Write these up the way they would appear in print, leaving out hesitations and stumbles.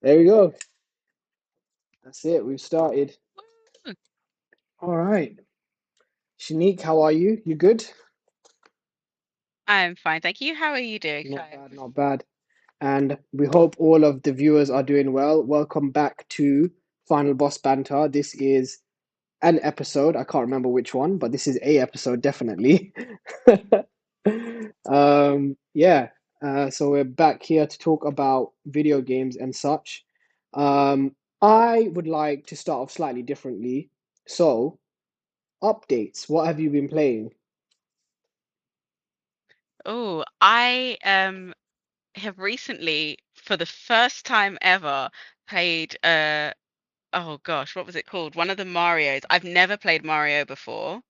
There we go. That's it. We've started. All right. Shanique, how are you? You good? I'm fine, thank you. How are you doing, Not Kai? bad, not bad. And we hope all of the viewers are doing well. Welcome back to Final Boss Banter. This is an episode. I can't remember which one, but this is a episode definitely. Yeah. So we're back here to talk about video games and such. I would like to start off slightly differently. So, updates. What have you been playing? Oh, I have recently, for the first time ever, played oh gosh, what was it called? One of the Marios. I've never played Mario before,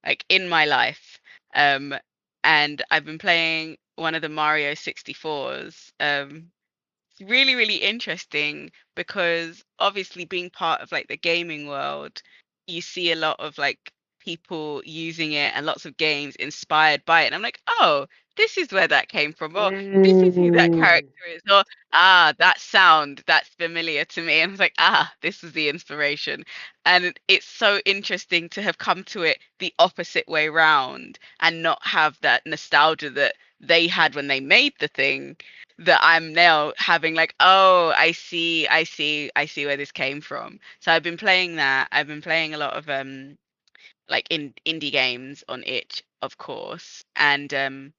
like in my life. Um, and I've been playing one of the Mario 64s. It's really, really interesting because obviously being part of like the gaming world, you see a lot of like people using it and lots of games inspired by it. And I'm like, oh, this is where that came from, or this is who that Mm. character is, or that sound that's familiar to me. And I was like, this is the inspiration. And it's so interesting to have come to it the opposite way round and not have that nostalgia that they had when they made the thing that I'm now having like, oh, I see where this came from. So I've been playing that. I've been playing a lot of like in indie games on it, of course. And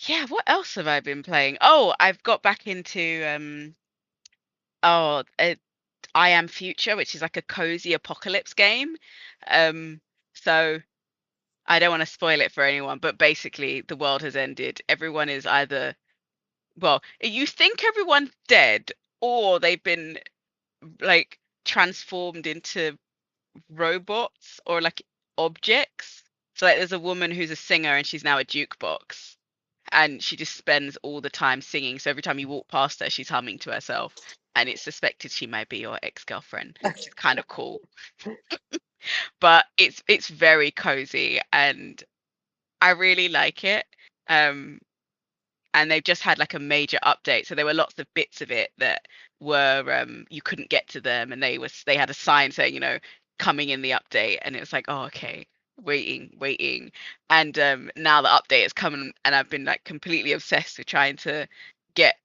yeah, what else have I been playing? Oh, I've got back into oh, I Am Future, which is like a cozy apocalypse game. Um so I don't want to spoil it for anyone, but basically the world has ended. Everyone is either well, you think everyone's dead or they've been like transformed into robots or like objects. So like there's a woman who's a singer and she's now a jukebox and she just spends all the time singing. So every time you walk past her, she's humming to herself and it's suspected she might be your ex-girlfriend, which is kind of cool. But it's very cozy and I really like it. Um and they've just had like a major update. So there were lots of bits of it that were you couldn't get to them, and they had a sign saying coming in the update, and it was like oh okay waiting, and now the update is coming, and I've been like completely obsessed with trying to get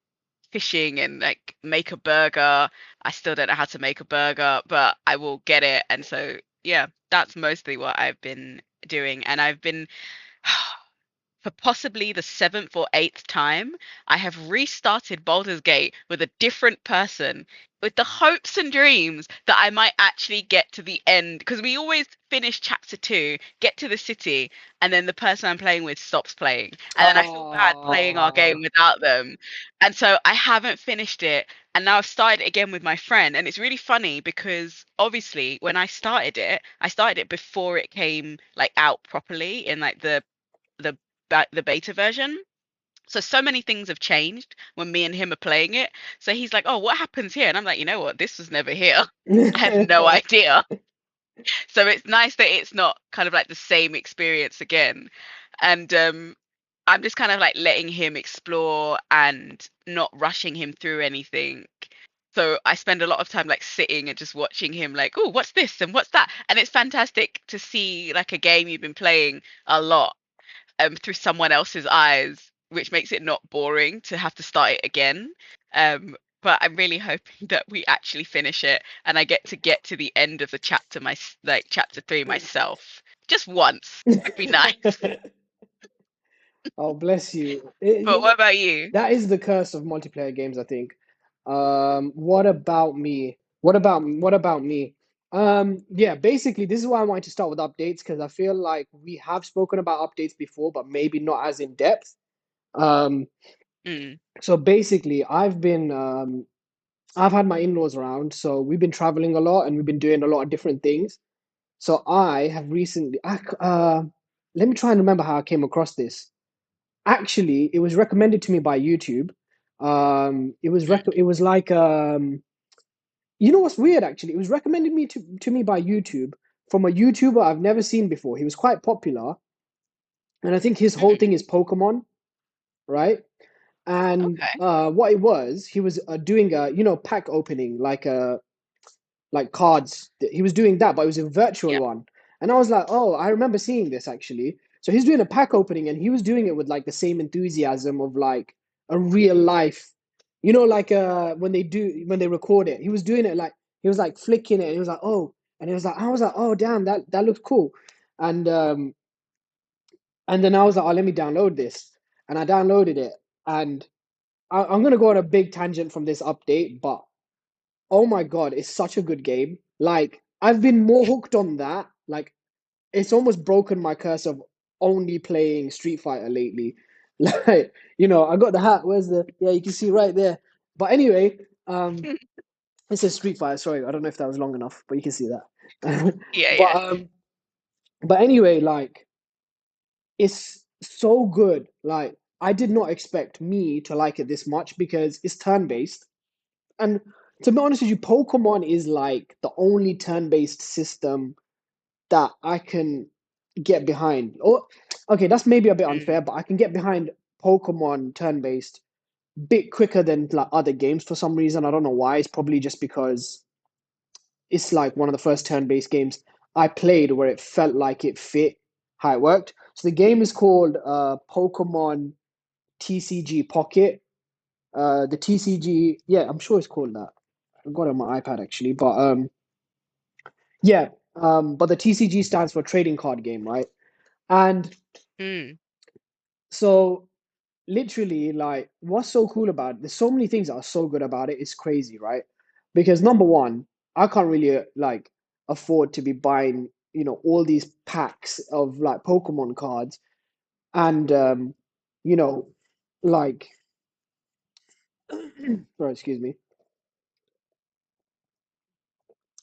fishing and like make a burger. I still don't know how to make a burger, but I will get it, and so yeah, that's mostly what I've been doing, and I've been for possibly the seventh or eighth time, I have restarted Baldur's Gate with a different person, with the hopes and dreams that I might actually get to the end. Because we always finish chapter two, get to the city, and then the person I'm playing with stops playing. And then I feel bad playing our Ah. game without them. And so I haven't finished it. And now I've started it again with my friend. And it's really funny because obviously when I started it before it came like out properly in like the the beta version. So many things have changed when me and him are playing it. So he's like, "Oh, what happens here?" And I'm like, "You know what? This was never here. I had no idea." So it's nice that it's not kind of like the same experience again. And I'm just kind of like letting him explore and not rushing him through anything. So I spend a lot of time like sitting and just watching him like, "Oh, what's this and what's that?" And it's fantastic to see like a game you've been playing a lot through someone else's eyes, which makes it not boring to have to start it again. But I'm really hoping that we actually finish it and I get to the end of the chapter like chapter three myself just once. Would be nice. Oh, bless you. But what about you? That is the curse of multiplayer games, I think. What about me? What about me? Yeah, basically, this is why I wanted to start with updates because I feel like we have spoken about updates before, but maybe not as in depth. Um, Mm, so basically, I've had my in-laws around, so we've been traveling a lot and we've been doing a lot of different things. So I have recently, let me try and remember how I came across this. Actually, it was recommended to me by YouTube. It was like you know what's weird actually? It was recommended to me by YouTube from a YouTuber I've never seen before. He was quite popular, and I think his whole mm, thing is Pokemon, right? And Okay. what it was, he was doing a pack opening like cards. He was doing that, but it was a virtual Yeah. one. And I was like, oh, I remember seeing this actually. So he's doing a pack opening, and he was doing it with like the same enthusiasm of like a real life, like when they record it. He was doing it like he was like flicking it, and he was like, oh, and he was like, I was like, oh, damn, that looks cool. And then I was like, oh, let me download this, and I downloaded it, and I'm gonna go on a big tangent from this update, but oh my God, it's such a good game. Like, I've been more hooked on that. Like, it's almost broken my curse of only playing Street Fighter lately. Like, I got the hat. Where's yeah, you can see right there. But anyway, it says Street Fighter. Sorry, I don't know if that was long enough, but you can see that. Yeah, but yeah. but anyway, like, it's so good. Like, I did not expect me to like it this much because it's turn-based. And to be honest with you, Pokemon is like the only turn-based system that I can get behind. Or okay, that's maybe a bit Mm. unfair, but I can get behind Pokemon turn-based bit quicker than like other games for some reason. I don't know why. It's probably just because it's like one of the first turn-based games I played where it felt like it fit how it worked. So the game is called Pokemon TCG Pocket. The TCG, yeah, I'm sure it's called that. I've got it on my iPad actually, but yeah, but the TCG stands for trading card game, right? And Mm. so literally, like, what's so cool about it? There's so many things that are so good about it. It's crazy, right? Because number one, I can't really like afford to be buying, all these packs of like Pokemon cards, and you know, like, sorry, excuse me.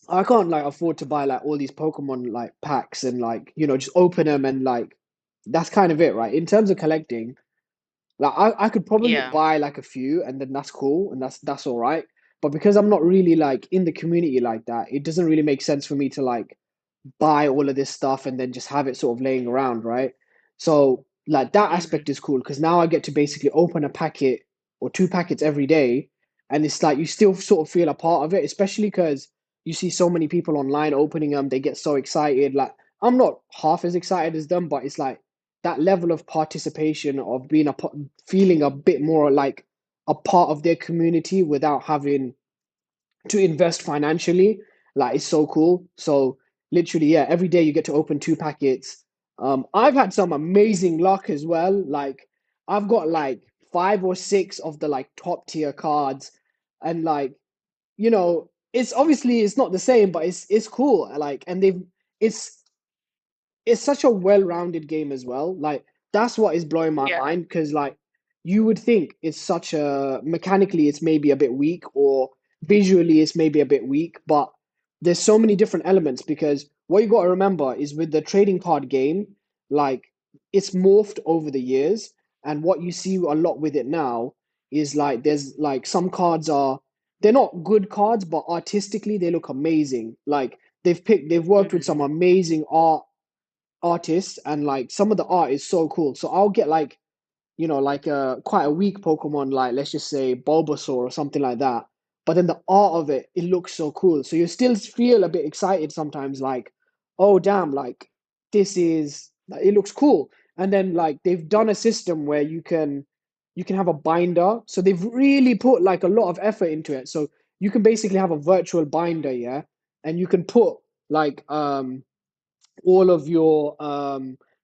I can't like afford to buy like all these Pokemon like packs and like just open them and like that's kind of it, right? In terms of collecting, like I could probably Yeah. buy like a few and then that's cool and that's all right. But because I'm not really like in the community like that, it doesn't really make sense for me to like buy all of this stuff and then just have it sort of laying around, right? So like that Mm. aspect is cool because now I get to basically open a packet or two packets every day, and it's like you still sort of feel a part of it, especially because you see so many people online opening them. They get so excited. Like I'm not half as excited as them, but it's like that level of participation of being feeling a bit more like a part of their community without having to invest financially. Like it's so cool. So literally, yeah, every day you get to open two packets. I've had some amazing luck as well. Like I've got like five or six of the like top tier cards, and like it's obviously it's not the same, but it's cool. Like and it's it's such a well-rounded game as well. Like that's what is blowing my Yeah. mind because like you would think it's such a mechanically it's maybe a bit weak or visually it's maybe a bit weak, but there's so many different elements because what you got to remember is with the trading card game, like it's morphed over the years, and what you see a lot with it now is like there's like some cards are they're not good cards, but artistically they look amazing. Like they've worked with some Mm. amazing artists and like some of the art is so cool. So I'll get like, like a quite a weak Pokemon, like let's just say Bulbasaur or something like that. But then the art of it, it looks so cool. So you still feel a bit excited sometimes, like, oh damn, like this is like, it looks cool. And then like they've done a system where you can have a binder. So they've really put like a lot of effort into it. So you can basically have a virtual binder, yeah, and you can put like all of your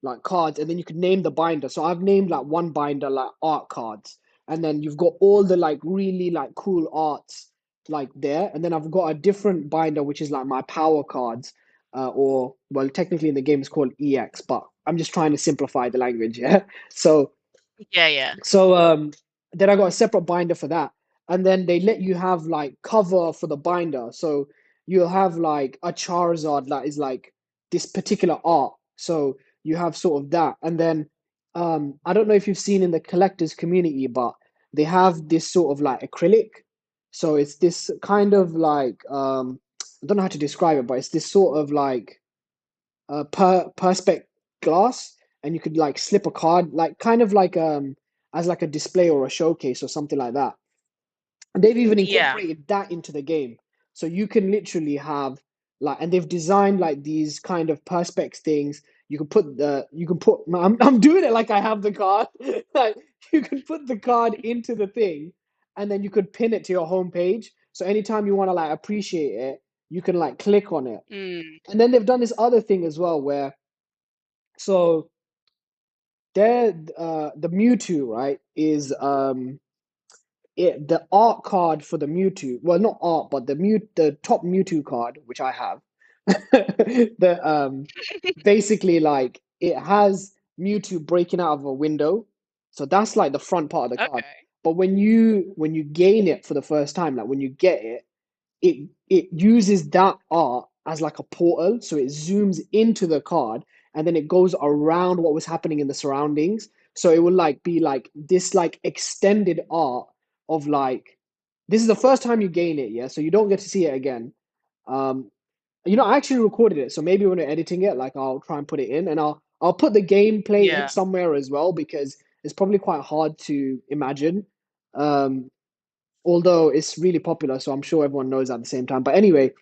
like cards, and then you could name the binder. So I've named like one binder like art cards, and then you've got all the like really like cool arts like there, and then I've got a different binder which is like my power cards, or well technically in the game it's called EX, but I'm just trying to simplify the language, yeah. So Yeah, yeah. then I got a separate binder for that. And then they let you have like cover for the binder. So you'll have like a Charizard that is like this particular art. So you have sort of that. And then I don't know if you've seen in the collectors community, but they have this sort of like acrylic. So it's this kind of like I don't know how to describe it, but it's this sort of like perspex glass, and you could like slip a card, like kind of like as like a display or a showcase or something like that. And they've even Yeah. incorporated that into the game. So you can literally have like, and they've designed like these kind of perspex things. You can put, I'm doing it like I have the card. Like you can put the card into the thing and then you could pin it to your homepage. So anytime you want to like appreciate it, you can like click on it. Mm. And then they've done this other thing as well where, so the Mewtwo, right, is the art card for the Mewtwo. Well, not art, but the top Mewtwo card, which I have. the Basically like it has Mewtwo breaking out of a window. So that's like the front part of the card. Okay. But when you gain it for the first time, like when you get it, it uses that art as like a portal, so it zooms into the card and then it goes around what was happening in the surroundings. So it will like be like this like extended art of like this is the first time you gain it, yeah. So you don't get to see it again. Um, I actually recorded it, so maybe when we're editing it, like I'll try and put it in, and I'll put the gameplay in Yeah. somewhere as well because it's probably quite hard to imagine. Um, Although it's really popular, so I'm sure everyone knows at the same time. But anyway,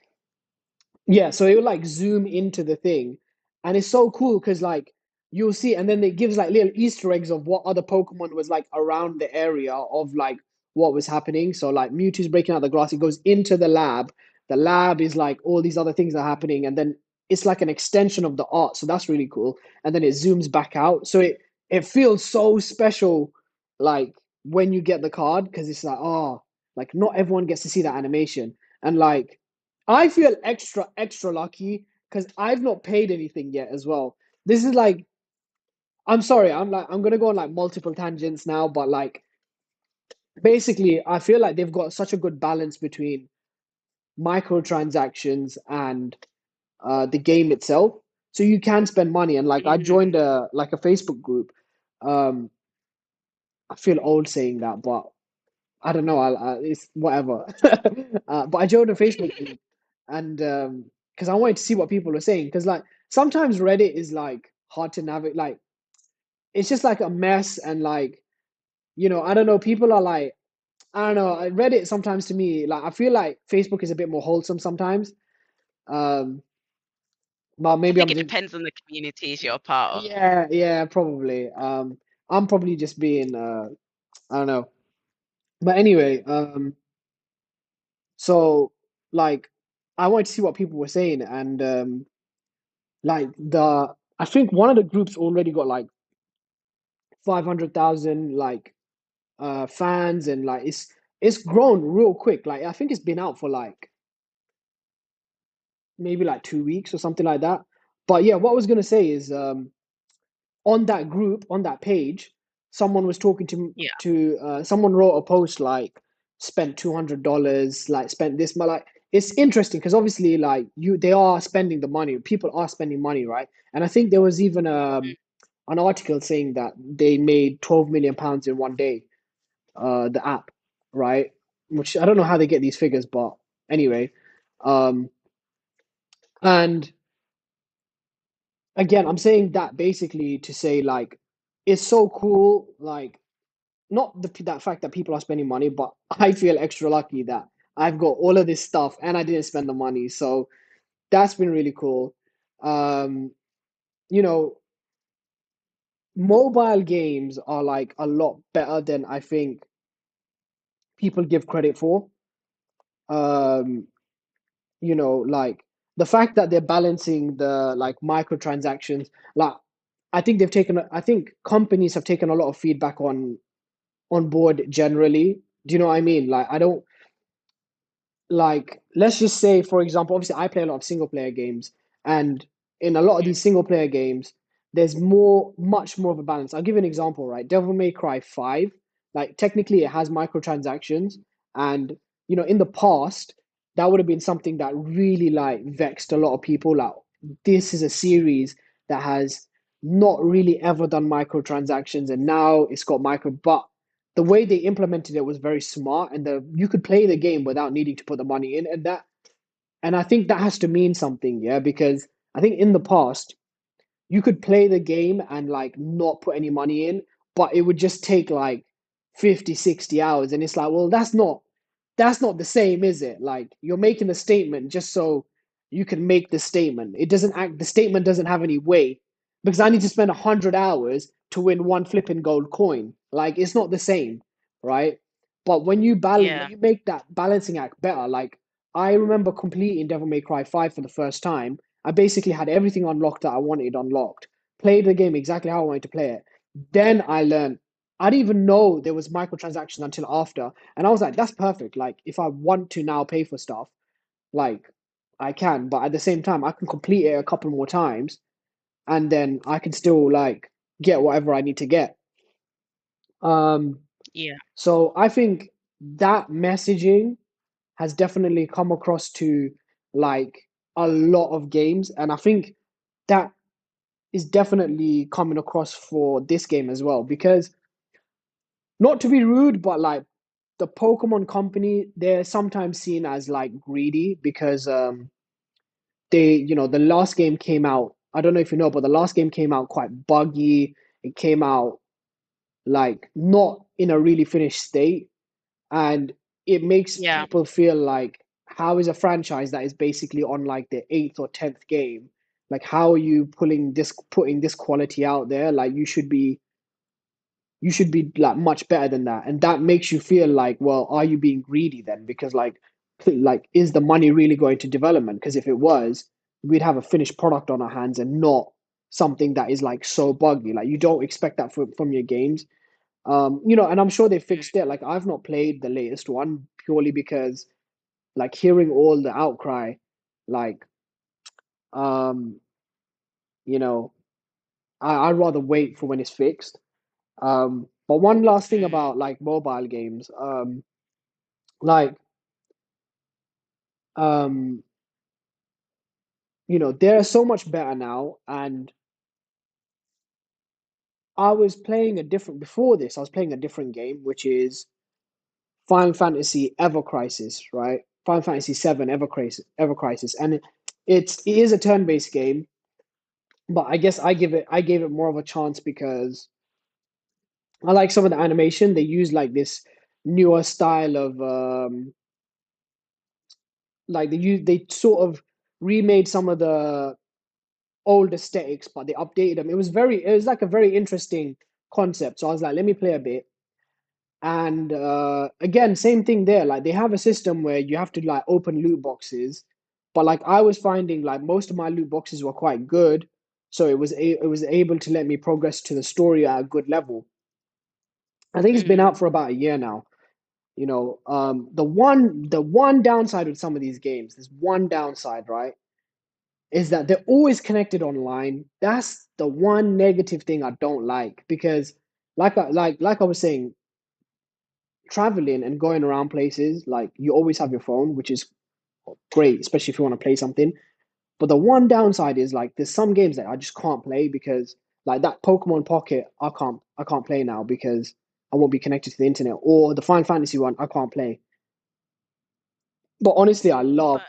yeah, so it would like zoom into the thing, and it's so cool because like you'll see, and then it gives like little Easter eggs of what other Pokemon was like around the area of like what was happening. So like Mewtwo's breaking out the glass, it goes into the lab. The lab is like all these other things are happening, and then it's like an extension of the art. So that's really cool. And then it zooms back out, so it feels so special, like when you get the card because it's like like not everyone gets to see that animation, and like I feel extra lucky because I've not paid anything yet as well. This is like I'm sorry, I'm gonna go on like multiple tangents now, but like basically I feel like they've got such a good balance between microtransactions and the game itself. So you can spend money and like I Mm. joined a Facebook group. Um I feel old saying that, but I don't know. It's whatever. But I joined a Facebook group, and because I wanted to see what people were saying. Because like sometimes Reddit is like hard to navigate. Like it's just like a mess, and like I don't know. People are like I don't know. Reddit sometimes to me like I feel like Facebook is a bit more wholesome sometimes. Um, but I maybe think I'm it just depends on the communities you're part of. yeah probably. I'm probably just being I don't know. But anyway, so like I wanted to see what people were saying, and like I think one of the groups already got like 500,000 like fans, and like it's grown real quick. Like I think it's been out for like maybe like 2 weeks or something like that. But yeah, what I was gonna say is on that group, on that page, someone was talking Yeah. someone wrote a post like spent $200, like spent this, but like it's interesting because obviously like they are spending the money, people are spending money, right? And I think there was even an article saying that they made 12 million pounds in one day, the app, right? Which I don't know how they get these figures, but anyway, um, and again, I'm saying that basically to say like it's so cool, like not that fact that people are spending money, but I feel extra lucky that I've got all of this stuff and I didn't spend the money. So that's been really cool. Um, you know, Mobile games are like a lot better than I think people give credit for. Um, like the fact that they're balancing the like microtransactions, like I think companies have taken a lot of feedback on board generally. Do you know what I mean? Like I don't like let's just say for example, obviously I play a lot of single player games, and in a lot of these single player games there's much more of a balance. I'll give you an example, right? Devil May Cry 5, like technically it has microtransactions, and in the past that would have been something that really like vexed a lot of people. Like this is a series that has not really ever done microtransactions, and now it's got micro, but the way they implemented it was very smart, and you could play the game without needing to put the money in, and I think that has to mean something, yeah, because I think in the past you could play the game and like not put any money in, but it would just take like 50, 60 hours. And it's like, well, that's not the same, is it? Like you're making a statement just so you can make the statement. It doesn't act the statement doesn't have any weight because I need to spend 100 hours to win one flipping gold coin. Like it's not the same, right? But when Yeah. you make that balancing act better, like I remember completing Devil May Cry 5 for the first time. I basically had everything unlocked that I wanted unlocked, played the game exactly how I wanted to play it. Then I learned I didn't even know there was microtransactions until after. And I was like, that's perfect. Like if I want to now pay for stuff, like I can, but at the same time I can complete it a couple more times and then I can still like get whatever I need to get. Um Yeah. so I think that messaging has definitely come across to like a lot of games, and I think that is definitely coming across for this game as well because not to be rude, but like the Pokemon company, they're sometimes seen as like greedy because the last game came out. I don't know if you know, but the last game came out quite buggy. It came out like not in a really finished state, and it makes Yeah. people feel like how is a franchise that is basically on like the eighth or tenth game, like how are you putting this quality out there? Like you should be like much better than that, and that makes you feel like, well, are you being greedy then? Because like is the money really going to development? Because if it was, we'd have a finished product on our hands and not something that is like so buggy. Like you don't expect that from your games. And I'm sure they Mm. fixed it. Like I've not played the latest one purely because like hearing all the outcry, like um you know I'd rather wait for when it's fixed. But one last thing Mm. about like mobile games, like um, they're so much better now. And I was playing a different before this. I was playing a different game, which is Final Fantasy Ever Crisis, right? Final Fantasy VII Ever Crisis, and it is a turn-based game, but I guess I gave it more of a chance because I like some of the animation. They use like this newer style of like they sort of remade some of the old aesthetics, but they updated them. It was like a very interesting concept. So I was like, let me play a bit. And again, same thing there. Like they have a system where you have to like open loot boxes, but like I was finding like most of my loot boxes were quite good, so it was able to let me progress to the story at a good level. I think it's been Mm. out for about a year now. The one downside with some of these games, there's one downside, right? Is that they're always connected online. That's the one negative thing I don't like because like I was saying, traveling and going around places, like you always have your phone, which is great, especially if you want to play something. But the one downside is like there's some games that I just can't play because like that Pokemon Pocket, I can't play now because I won't be connected to the internet. Or the Final Fantasy one, I can't play. But honestly, I love But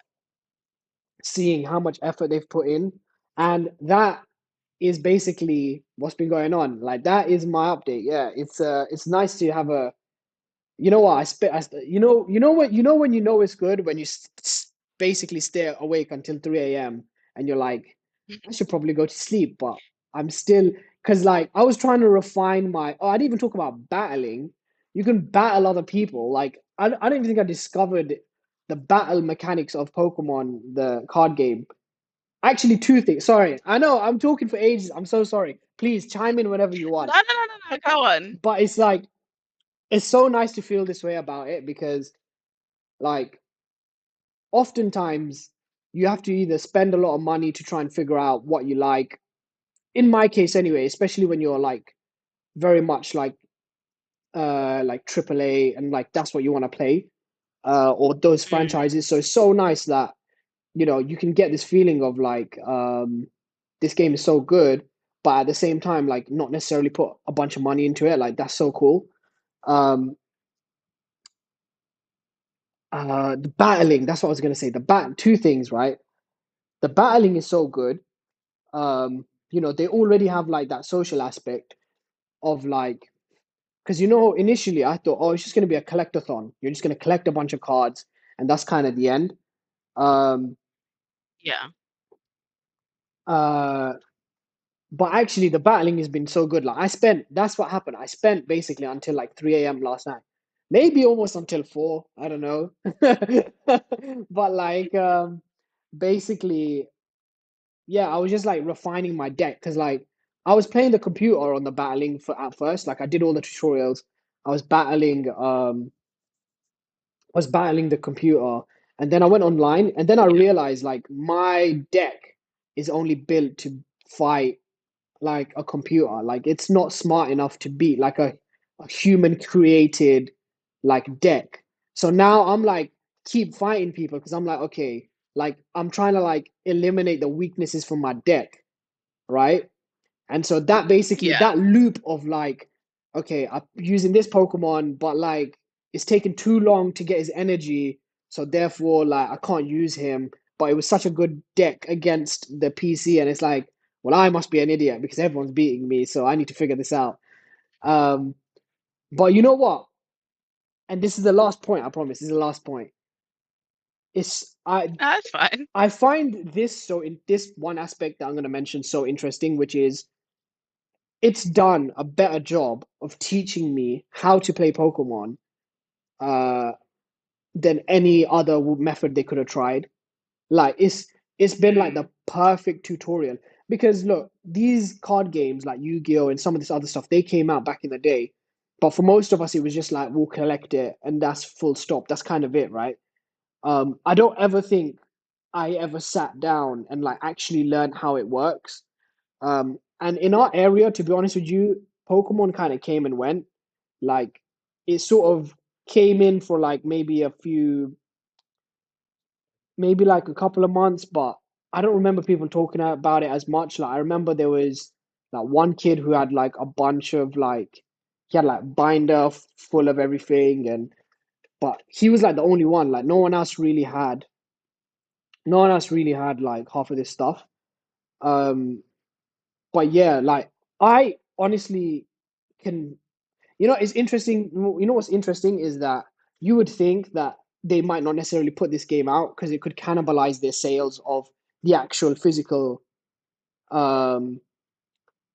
seeing how much effort they've put in. And that is basically what's been going on. Like that is my update. Yeah, it's nice to have a you know what when it's good when you basically stay awake until 3 a.m. and you're like, I should probably go to sleep, but I'm still because like I was trying to refine my. Oh, I didn't even talk about battling. You can battle other people. Like I don't even think I discovered the battle mechanics of Pokemon, the card game. Actually, two things. Sorry, I know I'm talking for ages. I'm so sorry. Please chime in whenever you no, want. no, no, no, no. Go on. But it's like it's so nice to feel this way about it because like oftentimes you have to either spend a lot of money to try and figure out what you like. In my case anyway, especially when you're like very much like AAA and like that's what you want to play or those Mm. franchises. So it's so nice that you can get this feeling of like this game is so good, but at the same time like not necessarily put a bunch of money into it. Like that's so cool. Um the battling, that's what I was gonna say. Two things, right? The battling is so good. They already have like that social aspect of like because initially I thought, oh, it's just going to be a collectathon. You're just going to collect a bunch of cards, and that's kind of the end. Um, Yeah. uh, but actually, the battling has been so good. Like that's what happened. I spent basically until like 3 a.m. last night, maybe almost until 4. I don't know, but like basically, yeah, I was just like refining my deck because like I was playing the computer on the battling for at first. Like I did all the tutorials. I was battling. Was battling the computer, and then I went online, and then I Yeah. realized like my deck is only built to fight like a computer. Like it's not smart enough to beat like a human created like deck. So now I'm like keep fighting people because I'm like, okay, like I'm trying to like eliminate the weaknesses from my deck, right? And so that basically Yeah. that loop of like, okay, I'm using this Pokemon, but like it's taken too long to get his energy, so therefore like I can't use him. But it was such a good deck against the PC, and it's like, well, I must be an idiot because everyone's beating me, so I need to figure this out. Um, but you know what? And this is the last point. I promise. This is the last point. It's That's fine. I find this so in this one aspect that I'm going to mention so interesting, which is it's done a better job of teaching me how to play Pokemon uh, than any other method they could have tried. Like it's been like Mm. the perfect tutorial because look, these card games like Yu-Gi-Oh and some of this other stuff they came out back in the day, but for most of us it was just like we'll collect it and that's full stop. That's kind of it, right? I don't ever think I ever sat down and like actually learned how it works. And in our area, to be honest with you, Pokemon kind of came and went. Like it sort of came in for like maybe a few, maybe like a couple of months, but I don't remember people talking about it as much. Like I remember there was like one kid who had like a bunch of like he had like binder full of everything, and but he was like the only one. Like no one else really had like half of this stuff. Um, but yeah, like I honestly can. It's interesting. What's interesting is that you would think that they might not necessarily put this game out because it could cannibalize their sales of the actual physical um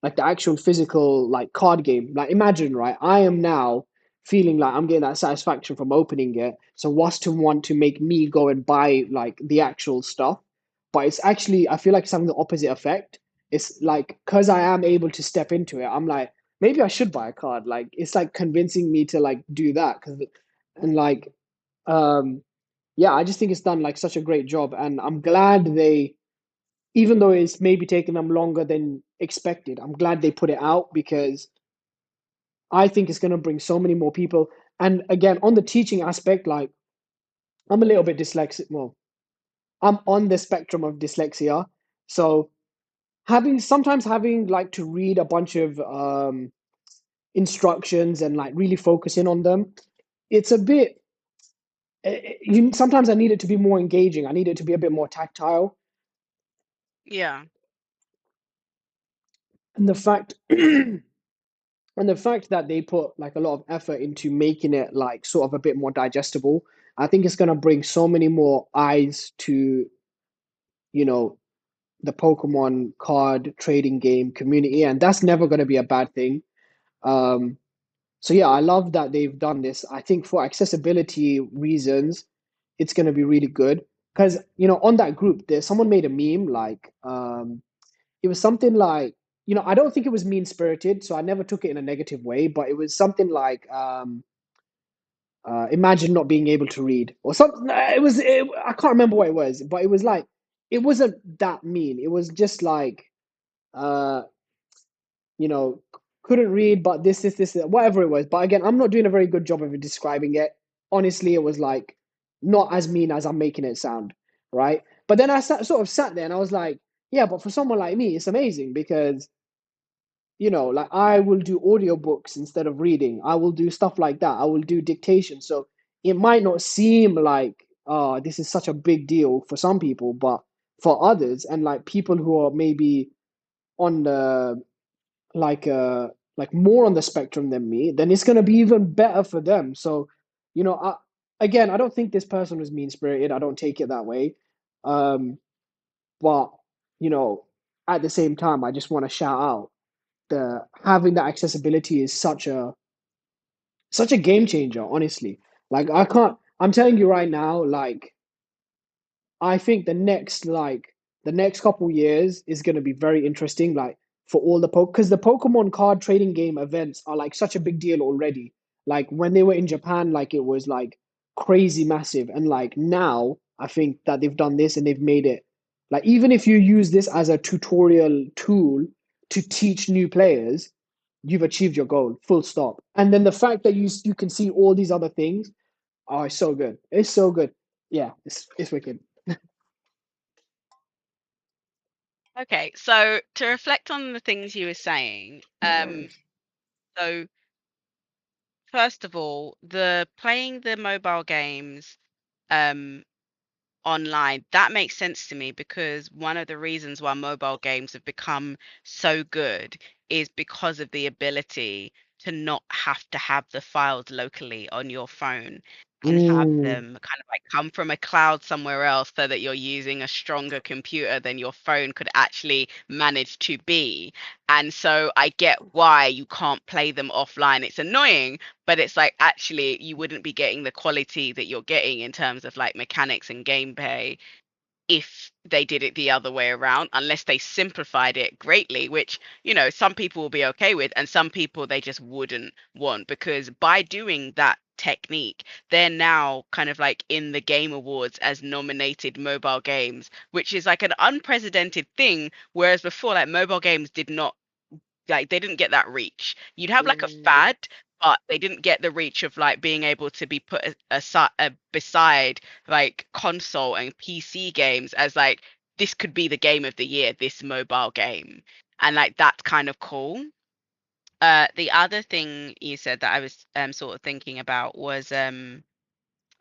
like the actual physical like card game. Like imagine, right? I am now feeling like I'm getting that satisfaction from opening it. So what's to want to make me go and buy like the actual stuff? But it's actually I feel like it's having the opposite effect. It's like because I am able to step into it, I'm like, maybe I should buy a card. Like it's like convincing me to like do that because and like um yeah, I just think it's done like such a great job. And I'm glad they even though it's maybe taken them longer than expected, I'm glad they put it out because I think it's going to bring so many more people. And again, on the teaching aspect, like I'm a little bit dyslexic. Well, I'm on the spectrum of dyslexia. So sometimes having like to read a bunch of instructions and like really focusing on them, it's a bit, sometimes I need it to be more engaging. I need it to be a bit more tactile. Yeah. And the fact, and the fact that they put like a lot of effort into making it like sort of a bit more digestible, I think it's going to bring so many more eyes to you know the Pokemon card trading game community, and that's never going to be a bad thing. um so yeah, I love that they've done this. I think for accessibility reasons it's going to be really good because on that group there someone made a meme like it was something like I don't think it was mean spirited, so I never took it in a negative way, but it was something like imagine not being able to read or something. I can't remember what it was, but it was like it wasn't that mean. It was just like uh you know couldn't read, but this whatever it was. But again, I'm not doing a very good job of describing it. Honestly, it was like not as mean as I'm making it sound, right? But then sort of sat there and I was like, yeah, but for someone like me it's amazing because like I will do audiobooks instead of reading. I will do stuff like that. I will do dictation. So it might not seem like, oh, this is such a big deal for some people, but for others and like people who are maybe on the like like more on the spectrum than me, then it's gonna be even better for them. So, you know, again, I don't think this person was mean spirited. I don't take it that way. Um, but you know, at the same time, I just want to shout out the having that accessibility is such a game changer, honestly. Like I can't I'm telling you right now, like I think the next couple years is going to be very interesting. Like for all the because the Pokemon card trading game events are like such a big deal already. Like when they were in Japan, like it was like crazy massive, and like now I think that they've done this and they've made it like even if you use this as a tutorial tool to teach new players, you've achieved your goal. Full stop. And then the fact that you can see all these other things, oh, it's so good. It's so good. Yeah, it's wicked. Okay, so to reflect on the things you were saying, so first of all, the playing the mobile games um online, that makes sense to me because one of the reasons why mobile games have become so good is because of the ability to not have to have the files locally on your phone and have Mm, them kind of like come from a cloud somewhere else so that you're using a stronger computer than your phone could actually manage to be. And so I get why you can't play them offline. It's annoying, but it's like actually you wouldn't be getting the quality that you're getting in terms of like mechanics and gameplay if they did it the other way around, unless they simplified it greatly, which, you know, some people will be okay with, and some people they just wouldn't want, because by doing that technique, they're now kind of like in the Game Awards as nominated mobile games, which is like an unprecedented thing. Whereas before, like mobile games did not like they didn't get that reach. You'd have like a mm, fad, but they didn't get the reach of like being able to be put beside like console and PC games as like this could be the game of the year, this mobile game. And like that's kind of cool. The other thing you said that I was sort of thinking about was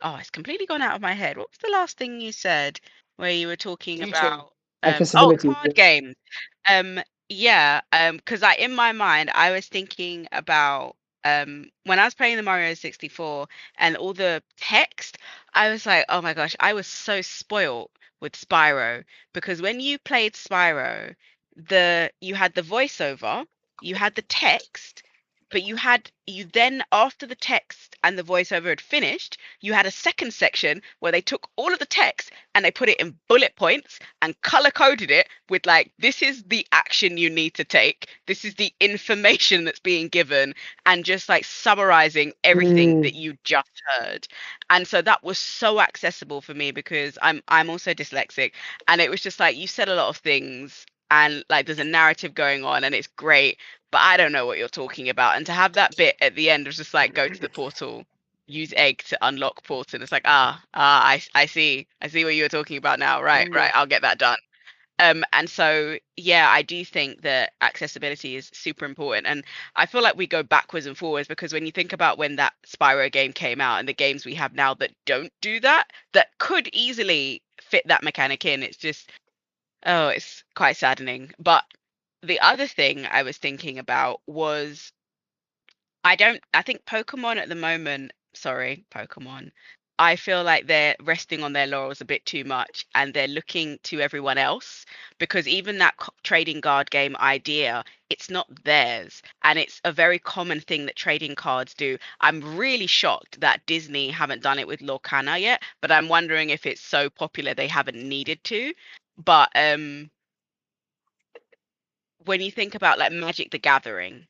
oh, it's completely gone out of my head. What was the last thing you said where you were talking teaching about oh, accessibility. card games. Um yeah, because I in my mind I was thinking about when I was playing the Mario 64 and all the text, I was like, "Oh my gosh, I was so spoiled with Spyro because when you played Spyro, the you had the voiceover, you had the text, but you then after the text and the voiceover had finished, you had a second section where they took all of the text and they put it in bullet points and color coded it with like this is the action you need to take, this is the information that's being given, and just like summarizing everything Mm, that you just heard. And so that was so accessible for me because I'm also dyslexic, and it was just like you said a lot of things and like there's a narrative going on and it's great, but I don't know what you're talking about. And to have that bit at the end was just like go to the portal, use egg to unlock portal. It's like I see what you were talking about now. Right, mm, right, I'll get that done. And so yeah, I do think that accessibility is super important, and I feel like we go backwards and forwards because when you think about when that Spyro game came out and the games we have now that don't do that, that could easily fit that mechanic in, it's just oh, it's quite saddening. But the other thing I was thinking about was I think Pokemon at the moment, sorry, Pokemon, I feel like they're resting on their laurels a bit too much and they're looking to everyone else because even that trading card game idea, it's not theirs. And it's a very common thing that trading cards do. I'm really shocked that Disney haven't done it with Lorcana yet, but I'm wondering if it's so popular they haven't needed to. But when you think about like Magic the Gathering,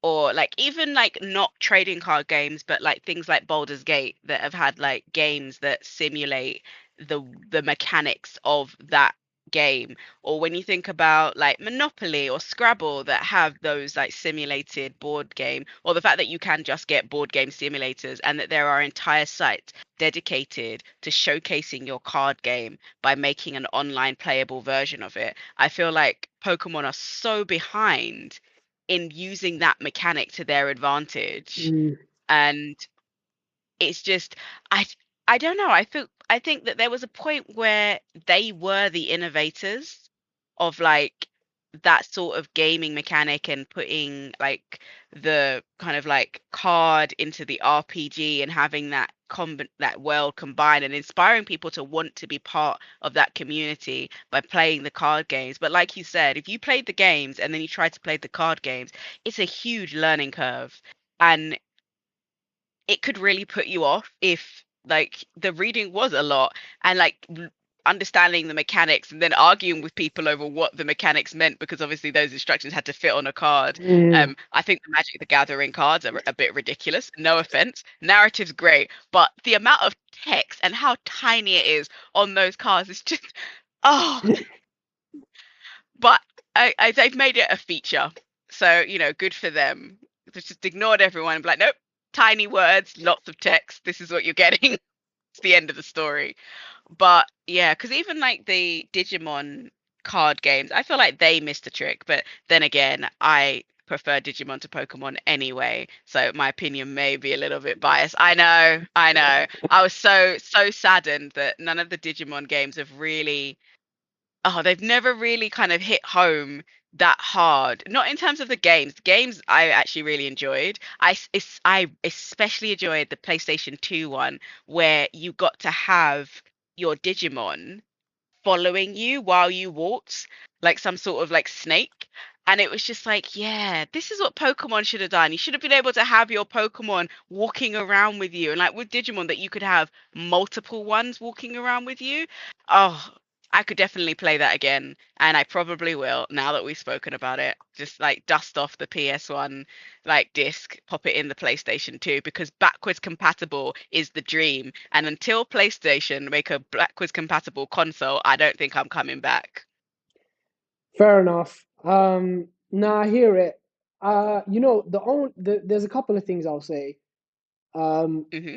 or like even like not trading card games but like things like Baldur's Gate that have had like games that simulate the mechanics of that game, or when you think about like Monopoly or Scrabble that have those like simulated board game, or the fact that you can just get board game simulators and that there are entire sites dedicated to showcasing your card game by making an online playable version of it. I feel like Pokemon are so behind in using that mechanic to their advantage. mm, And it's just I I don't know. I think that there was a point where they were the innovators of like that sort of gaming mechanic and putting like the kind of like card into the RPG and having that world combined and inspiring people to want to be part of that community by playing the card games. But like you said, if you played the games and then you try to play the card games, it's a huge learning curve. And it could really put you off if like the reading was a lot and like understanding the mechanics and then arguing with people over what the mechanics meant because obviously those instructions had to fit on a card. Mm. I think the Magic the Gathering cards are a bit ridiculous. No offense. Narrative's great, but the amount of text and how tiny it is on those cards is just oh, but they've made it a feature. So, good for them. They just ignored everyone and be like, nope, tiny words, lots of text. This is what you're getting. It's the end of the story. But yeah, because even like the Digimon card games, I feel like they missed a trick. But then again, I prefer Digimon to Pokemon anyway. So my opinion may be a little bit biased. I know, I know. I was so saddened that none of the Digimon games have really they've never really kind of hit home that hard. Not in terms of the games. The games I actually really enjoyed. I especially enjoyed the PlayStation 2 one where you got to have your Digimon following you while you walked, like some sort of like snake. And it was just like, yeah, this is what Pokemon should have done. You should have been able to have your Pokemon walking around with you. And like with Digimon, that you could have multiple ones walking around with you. Oh, I could definitely play that again. And I probably will now that we've spoken about it. Just like dust off the PS1 like disc, pop it in the PlayStation 2 because backwards compatible is the dream. And until PlayStation make a backwards compatible console, I don't think I'm coming back. Fair enough. Nah, I hear it. There's a couple of things I'll say. Um, Hmm.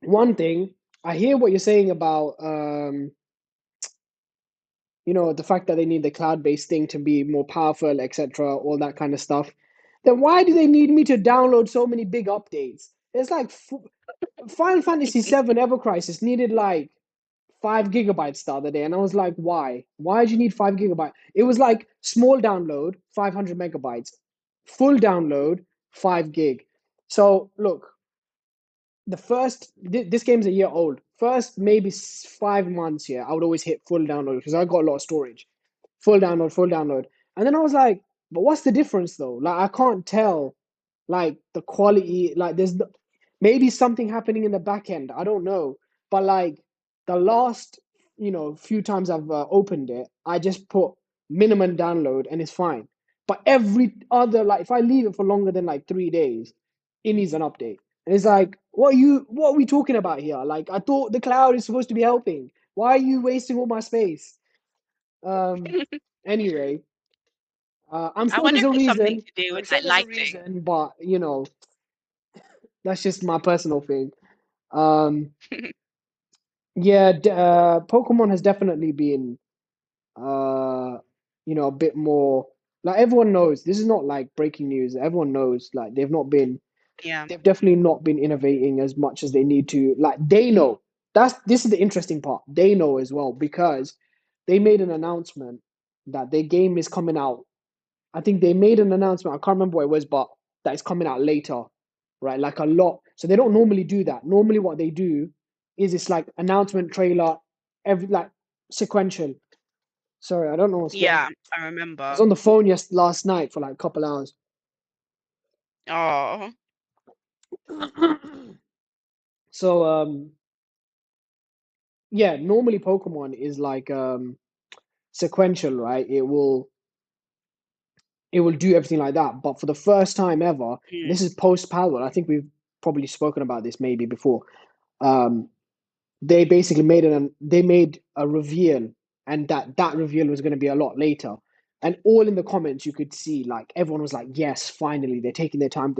One thing, I hear what you're saying about the fact that they need the cloud-based thing to be more powerful, etc., all that kind of stuff. Then why do they need me to download so many big updates? It's like Final Fantasy VII Ever Crisis needed like 5 gigabytes the other day, and I was like, why? Why did you need 5 gigabytes? It was like small download, 500 megabytes, full download, 5 gig. So look, this game's a year old. First, maybe 5 months here, I would always hit full download because I got a lot of storage. Full download, full download. And then I was like, but what's the difference though? Like, I can't tell, like, the quality. Like, maybe something happening in the back end. I don't know. But, like, the last, few times I've opened it, I just put minimum download and it's fine. But every other, like, if I leave it for longer than like 3 days, it needs an update. And it's like, what are we talking about here? Like, I thought the cloud is supposed to be helping. Why are you wasting all my space? Um, anyway, I'm I sure wonder there's if a it's something reason. to do I'm with sure like there's a lighting. reason, but that's just my personal thing. Um, yeah, Pokemon has definitely been, uh, a bit more like everyone knows. This is not like breaking news. Everyone knows like Yeah. they've definitely not been innovating as much as they need to. Like they know. This is the interesting part. They know as well because they made an announcement that their game is coming out. I think they made an announcement. I can't remember what it was, but that is coming out later, right? Like a lot. So they don't normally do that. Normally, what they do is it's like announcement trailer, every like sequential. Sorry, I don't know what's going Yeah, on. I I was remember. on the phone last night for like a couple hours. Oh, So yeah, normally Pokemon is like sequential, right? It will do everything like that. But for the first time ever, this mm, is post Power. I think we've probably spoken about this maybe before. Um, they basically made a reveal, and that reveal was going to be a lot later. And all in the comments you could see like everyone was like, yes, finally they're taking their time.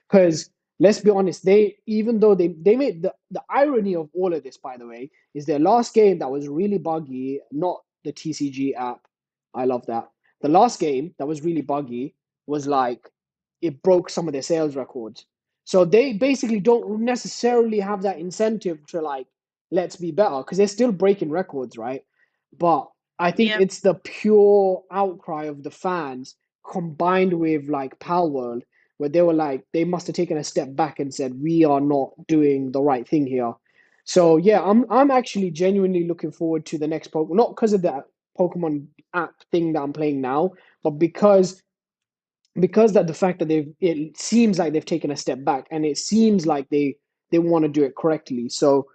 Because let's be honest, they even though they made the irony of all of this, by the way, is their last game that was really buggy, not the TCG app. I love that. The last game that was really buggy was like it broke some of their sales records. So they basically don't necessarily have that incentive to like let's be better because they're still breaking records, right? But I think Yep. it's the pure outcry of the fans combined with like Pal World, where they were like, they must have taken a step back and said, we are not doing the right thing here. So yeah, I'm actually genuinely looking forward to the next Pokemon, not because of the Pokemon app thing that I'm playing now, but because that the fact that they've it seems like they've taken a step back and it seems like they want to do it correctly. So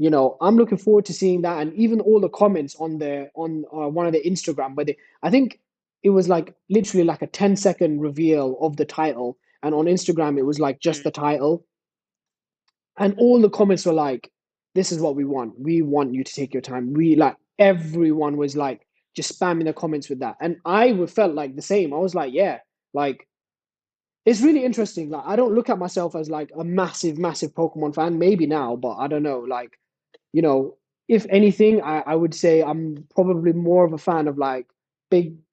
I'm looking forward to seeing that, and even all the comments on one of the Instagram, but I think it was like literally like a 10-second reveal of the title, and on Instagram it was like just Mm. the title, and all the comments were like, this is what we want you to take your time, we like, everyone was like just spamming the comments with that, and I would felt like the same. I was like, yeah, like it's really interesting. Like, I don't look at myself as like a massive, massive Pokemon fan. Maybe now, but I don't know. Like, you know, if anything, I would say I'm probably more of a fan of like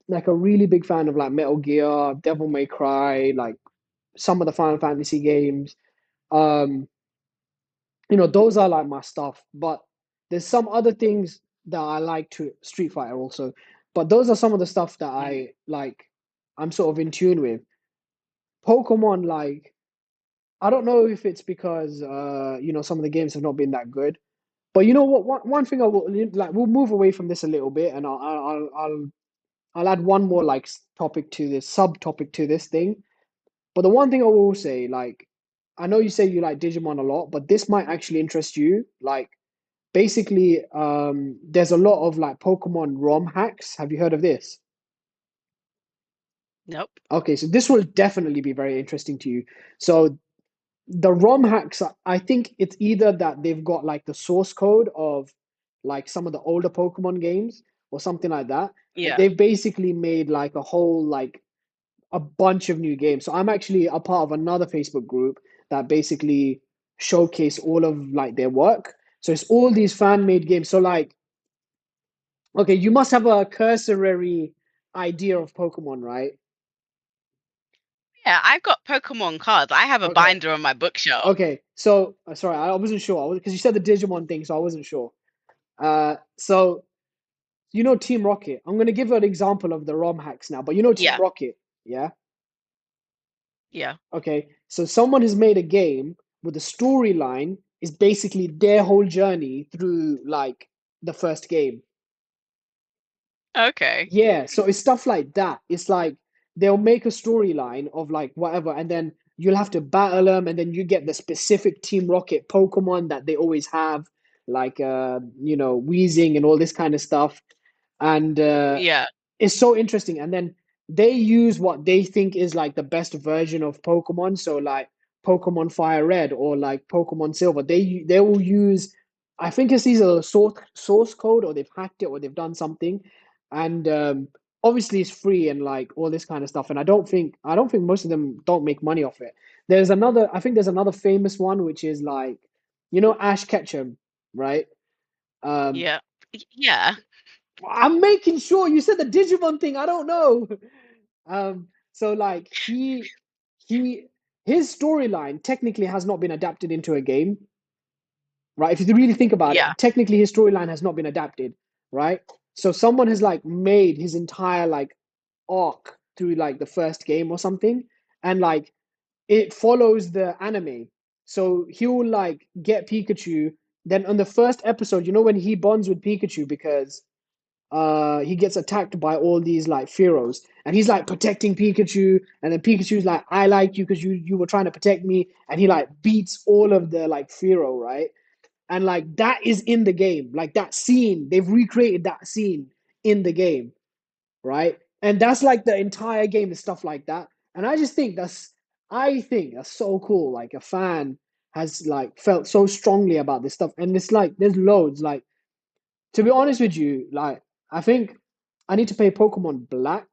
like a really big fan of like Metal Gear, Devil May Cry, like some of the Final Fantasy games. Um, those are like my stuff. But there's some other things that I like to Street Fighter also. But those are some of the stuff that Mm. I like. I'm sort of in tune with. Pokemon, like I don't know if it's because some of the games have not been that good. But you know what? One thing I will like. We'll move away from this a little bit, and I'll add one more like topic to this subtopic to this thing. But the one thing I will say, like, I know you say you like Digimon a lot, but this might actually interest you. Like, basically, there's a lot of like Pokemon ROM hacks. Have you heard of this? Nope. Okay, so this will definitely be very interesting to you. So the ROM hacks, I think it's either that they've got like the source code of like some of the older Pokemon games or something like that. And Yeah. they've basically made like a whole like a bunch of new games. So I'm actually a part of another Facebook group that basically showcase all of like their work. So it's all these fan made games. So like, okay, you must have a cursory idea of Pokemon, right? Yeah, I've got Pokemon cards. I have a Okay. binder on my bookshelf. Okay. So sorry, I wasn't sure because you said the Digimon thing, so I wasn't sure. So Team Rocket. I'm gonna give you an example of the ROM hacks now, but Team Yeah. Rocket, yeah? Yeah. Okay. So someone has made a game with the storyline is basically their whole journey through like the first game. Okay. Yeah, so it's stuff like that. It's like they'll make a storyline of like whatever, and then you'll have to battle them, and then you get the specific Team Rocket Pokemon that they always have, like Weezing and all this kind of stuff. And Yeah. it's so interesting. And then they use what they think is like the best version of Pokemon. So like Pokemon Fire Red or like Pokemon Silver, they will use. I think it's either source code or they've hacked it or they've done something, and obviously it's free and like all this kind of stuff. And I don't think most of them don't make money off it. I think there's another famous one which is like Ash Ketchum, right? Um, Yeah. Yeah. I'm making sure you said the Digimon thing. I don't know. So like he his storyline technically has not been adapted into a game, right? If you really think about it, Yeah. technically his storyline has not been adapted, right? So someone has like made his entire like arc through like the first game or something, and like it follows the anime. So he will like get Pikachu. Then on the first episode, when he bonds with Pikachu because he gets attacked by all these like Fearos, and he's like protecting Pikachu, and then Pikachu's like, I like you because you were trying to protect me, and he like beats all of the like Fearo, right? And like that is in the game, like that scene, they've recreated that scene in the game, right? And that's like the entire game is stuff like that. And I think that's so cool. Like a fan has like felt so strongly about this stuff, and it's like there's loads. Like, to be honest with you, like I think I need to play Pokemon Black,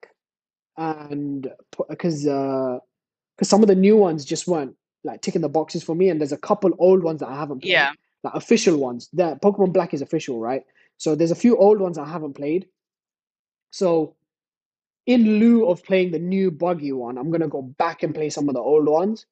and because some of the new ones just weren't like ticking the boxes for me, and there's a couple old ones that I haven't played, Yeah. like official ones. The Pokemon Black is official, right? So there's a few old ones I haven't played. So in lieu of playing the new buggy one, I'm gonna go back and play some of the old ones,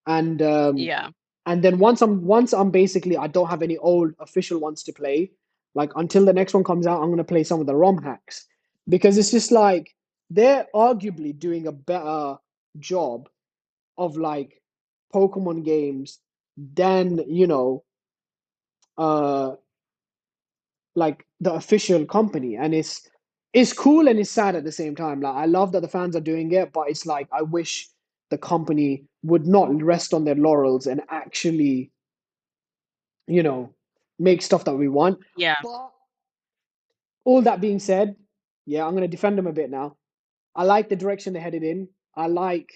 and Yeah. and then once I'm basically I don't have any old official ones to play. Like until the next one comes out, I'm gonna play some of the ROM hacks because it's just like they're arguably doing a better job of like Pokemon games than uh like the official company, and it's cool and it's sad at the same time. Like I love that the fans are doing it, but it's like I wish the company would not rest on their laurels and actually you know make stuff that we want. Yeah. But all that being said, yeah, I'm going to defend them a bit now. I like the direction they're headed in. I like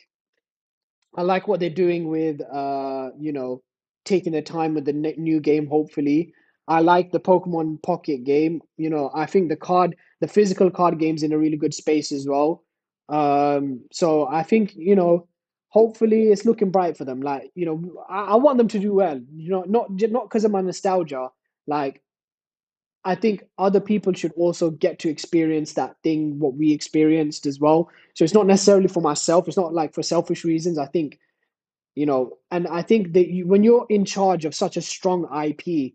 what they're doing with taking their time with the new game. Hopefully, I like the Pokemon Pocket game. I think the physical card game's in a really good space as well. So I think hopefully it's looking bright for them. Like I want them to do well. Not because of my nostalgia. Like I think other people should also get to experience that thing what we experienced as well. So it's not necessarily for myself. It's not like for selfish reasons. I think and I think that when you're in charge of such a strong IP,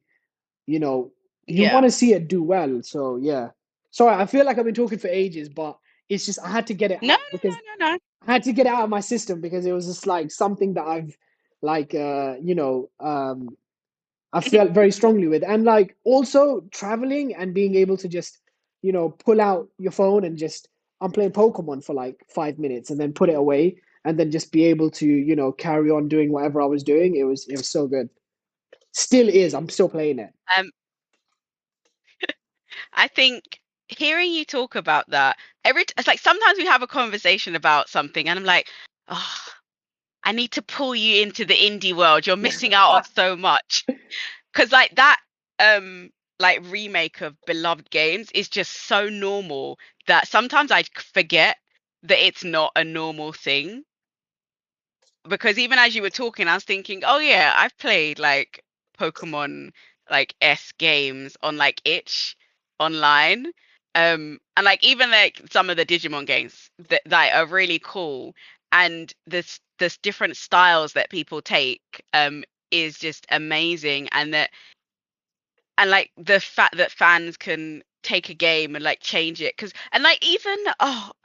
you know, you Yeah. want to see it do well. So yeah. Sorry, I feel like I've been talking for ages, but it's just I had to get it No, out because no, no, no, no. I had to get it out of my system because it was just like something that I've like I felt very strongly with. And like also traveling and being able to just, pull out your phone and just I'm playing Pokemon for like 5 minutes and then put it away and then just be able to, carry on doing whatever I was doing. It was so good. Still is. I'm still playing it. Um, I think hearing you talk about that it's like sometimes we have a conversation about something, and I'm like, oh, I need to pull you into the indie world. You're missing out on so much. Because like that like remake of beloved games is just so normal that sometimes I forget that it's not a normal thing. Because even as you were talking, I was thinking, oh yeah, I've played like Pokemon like S games on like itch online. And like even like some of the Digimon games that are really cool, and this different styles that people take is just amazing. And like the fact that fans can take a game and like change it, because and like even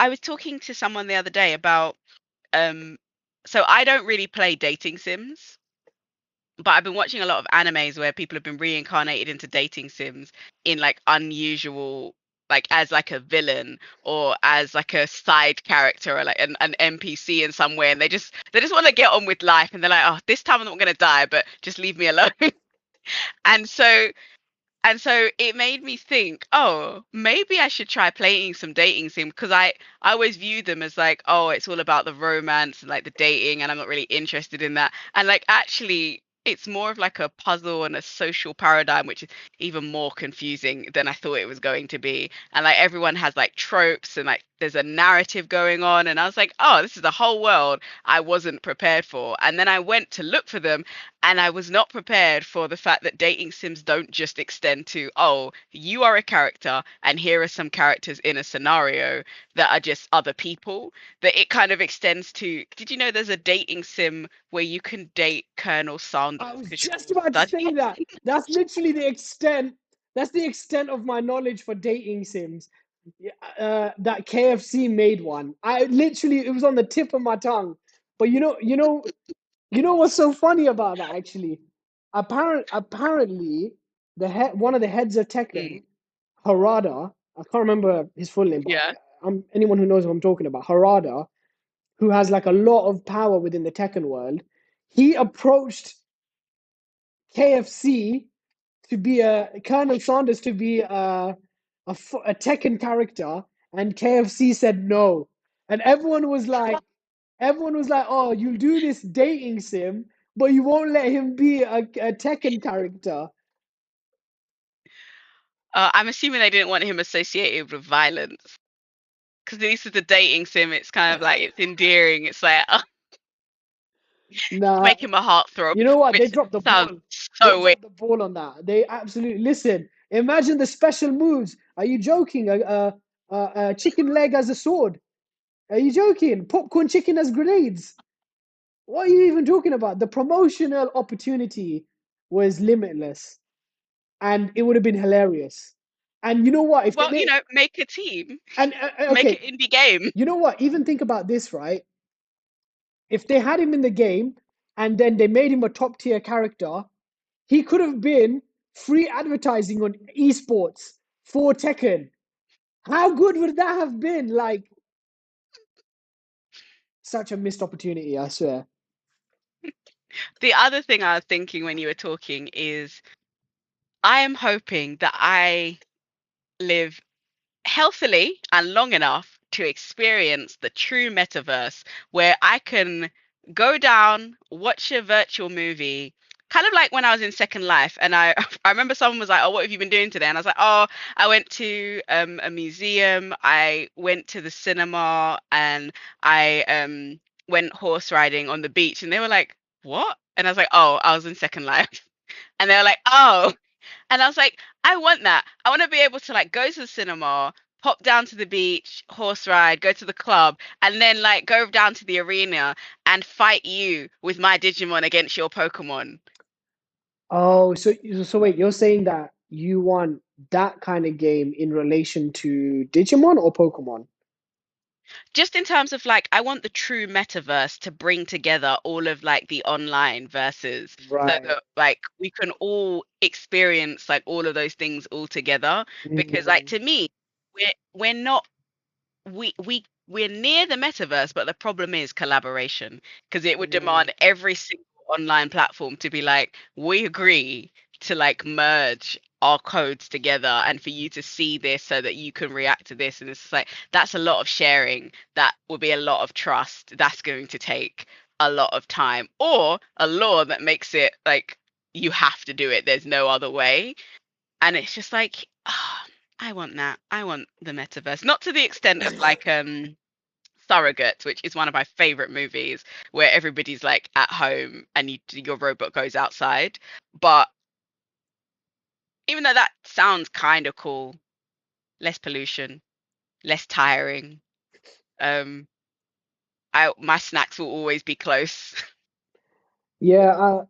I was talking to someone the other day about um so I don't really play dating sims, but I've been watching a lot of animes where people have been reincarnated into dating sims in like unusual, like as like a villain or as like a side character or like an NPC in some way, and they just want to get on with life, and they're like, oh, this time I'm not going to die, but just leave me alone. and so and so it made me think, oh, maybe I should try playing some dating sim, because I always view them as like, oh, it's all about the romance and like the dating, and I'm not really interested in that. And like actually, it's more of like a puzzle and a social paradigm, which is even more confusing than I thought it was going to be. And like everyone has like tropes and like there's a narrative going on, and I was like, oh, this is a whole world I wasn't prepared for. And then I went to look for them, and I was not prepared for the fact that dating sims don't just extend to, oh, you are a character and here are some characters in a scenario that are just other people. That it kind of extends to, did you know there's a dating sim where you can date Colonel I Sanders was because you're just all about to say studying? that. That's literally the extent. That's the extent of my knowledge for dating sims. Yeah, that KFC made one. I literally, it was on the tip of my tongue. But what's so funny about that actually? Apparently, one of the heads of Mm, Tekken, Harada, I can't remember his full name, but yeah. anyone who knows what I'm talking about, Harada, who has like a lot of power within the Tekken world, he approached KFC to be a Colonel Sanders to be a Tekken character, and KFC said no, and everyone was like, oh, you'll do this dating sim, but you won't let him be a Tekken character. I'm assuming they didn't want him associated with violence, because this is the dating sim. It's kind of like it's endearing. It's like, oh, Nah, make him a heartthrob, you know what? They which dropped the sounds ball. They so weird. dropped the ball on that. They absolutely listen. Imagine the special moves. Are you joking? A chicken leg as a sword. Are you joking? Popcorn chicken as grenades. What are you even talking about? The promotional opportunity was limitless. and it would have been hilarious. And you know what? If they Well, made make a team, and make okay, an indie game. you know what? Even think about this, right? If they had him in the game and then they made him a top tier character, he could have been free advertising on esports for Tekken. How good would that have been? Like, such a missed opportunity, I swear. The other thing I was thinking when you were talking is I am hoping that I live healthily and long enough to experience the true metaverse where I can go down, watch a virtual movie, kind of like when I was in Second Life. And I, I remember someone was like, "Oh, what have you been doing today?" And I was like, "Oh, I went to a museum, I went to the cinema, and I went horse riding on the beach." And they were like, "What?" And I was like, "Oh, I was in Second Life." And they were like, "Oh." And I was like, I want that. I want to be able to like go to the cinema, pop down to the beach, horse ride, go to the club, and then like go down to the arena and fight you with my Digimon against your Pokemon. Oh, so wait, you're saying that you want that kind of game in relation to Digimon or Pokemon? Just in terms of like, I want the true metaverse to bring together all of like the online versus so Right. that like we can all experience like all of those things all together. Because like Mm, to me, we're not we're near the metaverse, but the problem is collaboration because it would mm, demand every single online platform to be like, we agree to like merge our codes together and for you to see this so that you can react to this. And it's like that's a lot of sharing. That will be a lot of trust. That's going to take a lot of time. Or a law that makes it like you have to do it. There's no other way. And it's just like, I want that. I want the metaverse. Not to the extent of like Surrogate, which is one of my favorite movies, where everybody's like at home and your robot goes outside. But even though that sounds kind of cool, less pollution, less tiring. Um, I my snacks will always be close. yeah,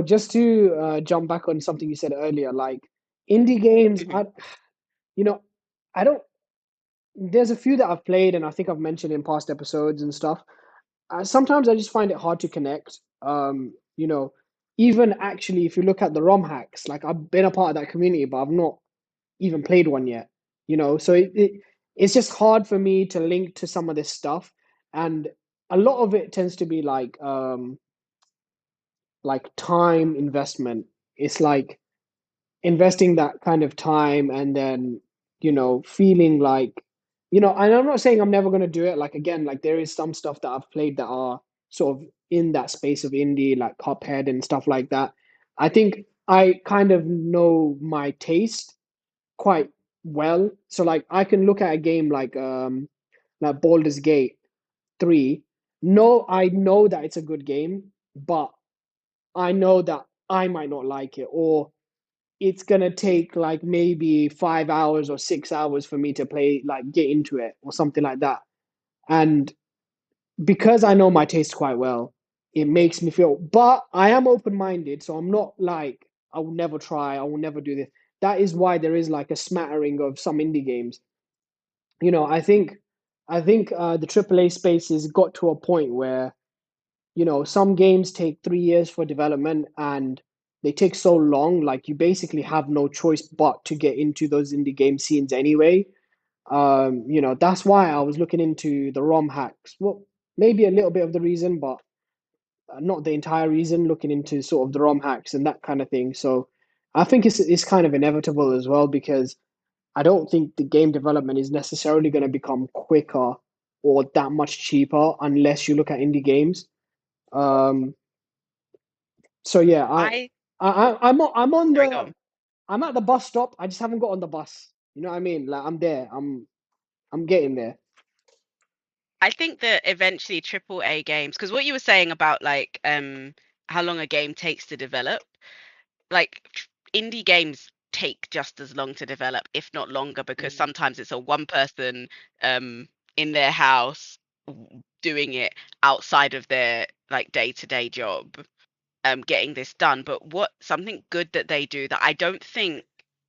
just to jump back on something you said earlier, like indie games, Mhm. you know, I don't. There's a few that I've played, and I think I've mentioned in past episodes and stuff. Sometimes I just find it hard to connect. Even actually, if you look at the ROM hacks, like I've been a part of that community, but I've not even played one yet. So it's just hard for me to link to some of this stuff, and a lot of it tends to be like time investment. It's like investing that kind of time and then feeling like and I'm not saying I'm never going to do it. Like, again, like there is some stuff that I've played that are sort of in that space of indie, like Cuphead and stuff like that. I think I kind of know my taste quite well, so like I can look at a game like Baldur's Gate 3. No, I know that it's a good game, but I know that I might not like it, or it's gonna take like maybe 5 hours or 6 hours for me to play, like get into it or something like that. And because I know my taste quite well, it makes me feel. But I am open minded, so I'm not like I will never try, I will never do this. That is why there is like a smattering of some indie games. I think the AAA space has got to a point where some games take 3 years for development, and they take so long, like you basically have no choice but to get into those indie game scenes anyway. That's why I was looking into the ROM hacks. Well, maybe a little bit of the reason, but not the entire reason, looking into sort of the ROM hacks and that kind of thing. So I think it's kind of inevitable as well, because I don't think the game development is necessarily going to become quicker or that much cheaper unless you look at indie games. Um, so yeah, I I'm on sorry, go the on. I'm at the bus stop. I just haven't got on the bus. You know what I mean? Like I'm there. I'm getting there. I think that eventually triple A games, because what you were saying about like how long a game takes to develop, like indie games take just as long to develop, if not longer, because Mm. sometimes it's a one person um in their house doing it outside of their like day-to-day job. getting this done. But what something good that they do that I don't think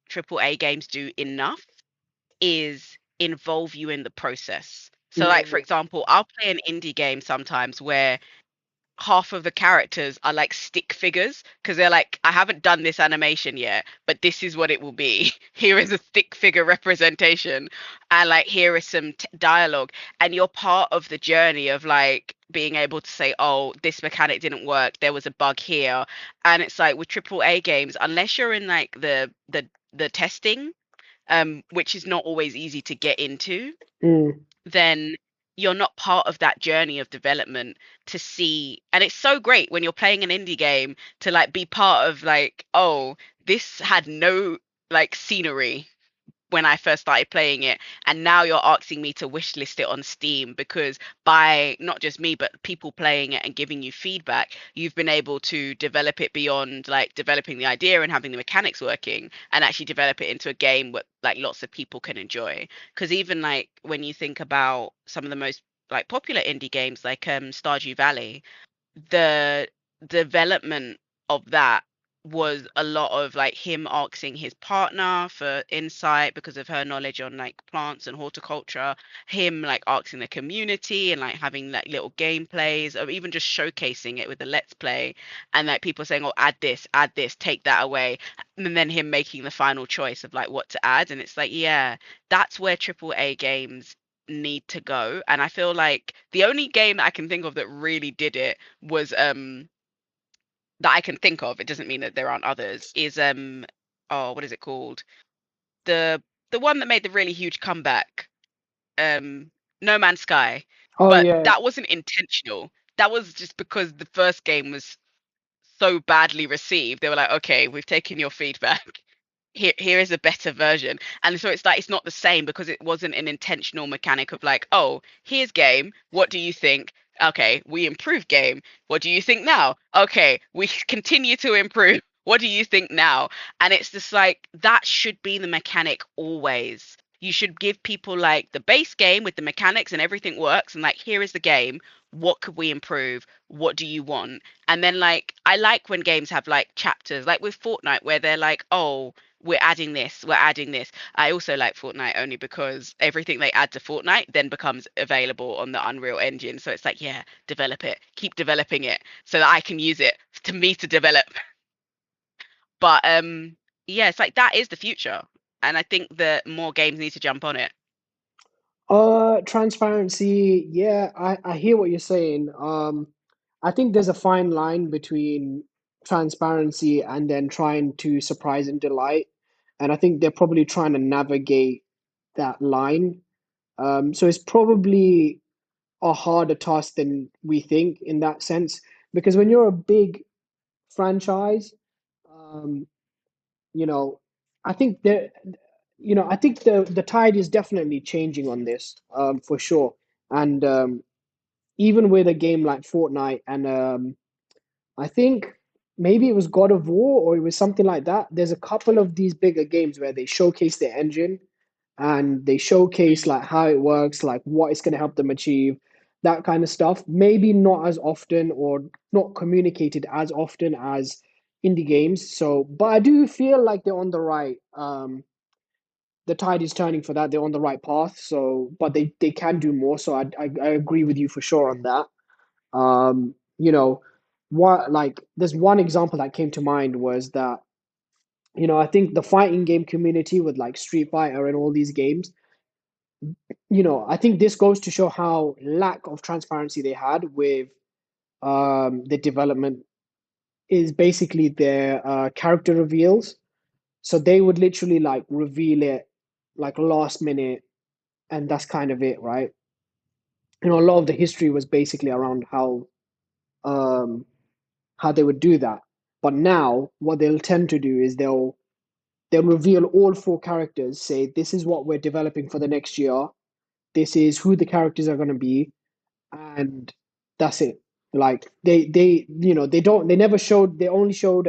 AAA games do enough is involve you in the process. So, like for Mm, example, I'll play an indie game sometimes where half of the characters are like stick figures because they're like, I haven't done this animation yet, but this is what it will be. Here is a stick figure representation, and like, here is some dialogue. And you're part of the journey of like being able to say, oh, this mechanic didn't work, there was a bug here. And it's like with AAA games, unless you're in like the testing, which is not always easy to get into, mm, then you're not part of that journey of development to see. And it's so great when you're playing an indie game to like be part of like, oh, this had no like scenery when I first started playing it, and now you're asking me to wishlist it on Steam because by not just me but people playing it and giving you feedback, you've been able to develop it beyond like developing the idea and having the mechanics working, and actually develop it into a game what like lots of people can enjoy. Because even like when you think about some of the most like popular indie games like Stardew Valley, the development of that was a lot of like him asking his partner for insight because of her knowledge on like plants and horticulture, him like asking the community and like having like little gameplays or even just showcasing it with the let's play, and like people saying, oh, add this, take that away, and then him making the final choice of like what to add. And it's like, yeah, that's where triple A games need to go. And I feel like the only game that I can think of that really did it was that I can think of, it doesn't mean that there aren't others, is oh, what is it called? The the one that made the really huge comeback, No Man's Sky. oh But yeah. that wasn't intentional. That was just because the first game was so badly received. They were like, okay, we've taken your feedback. Here is a better version. And so it's like it's not the same because it wasn't an intentional mechanic of like, oh, here's game, what do you think? Okay, we improve game, what do you think now? Okay, we continue to improve, what do you think now? And it's just like that should be the mechanic always. You should give people like the base game with the mechanics and everything works, and like, here is the game, what could we improve, what do you want? And then like, I like when games have like chapters like with Fortnite where they're like, oh, we're adding this, we're adding this. I also like Fortnite only because everything they add to Fortnite then becomes available on the Unreal Engine. So it's like, yeah, develop it, keep developing it so that I can use it to me to develop. But yeah, it's like that is the future. And I think that more games need to jump on it. Transparency. Yeah, I hear what you're saying. I think there's a fine line between transparency and then trying to surprise and delight. And I think they're probably trying to navigate that line. So it's probably a harder task than we think in that sense. Because when you're a big franchise, um, you know, I think there, I think the tide is definitely changing on this, for sure. And even with a game like Fortnite and I think maybe it was God of War or it was something like that. There's a couple of these bigger games where they showcase their engine and they showcase Mm, like how it works, like what it's going to help them achieve, that kind of stuff. Maybe not as often or not communicated as often as indie games. So, but I do feel like they're on the right. The tide is turning for that. They're on the right path. So, but they can do more. So I agree with you for sure on that. You know, what like there's one example that came to mind was that I think the fighting game community with like Street Fighter and all these games, I think this goes to show how lack of transparency they had with the development is basically their character reveals. So they would literally like reveal it like last minute, and that's kind of it, right? A lot of the history was basically around um, how they would do that. But now, what they'll tend to do is they'll reveal all four characters, say this is what we're developing for the next year, this is who the characters are going to be, and that's it. Like they never showed. They only showed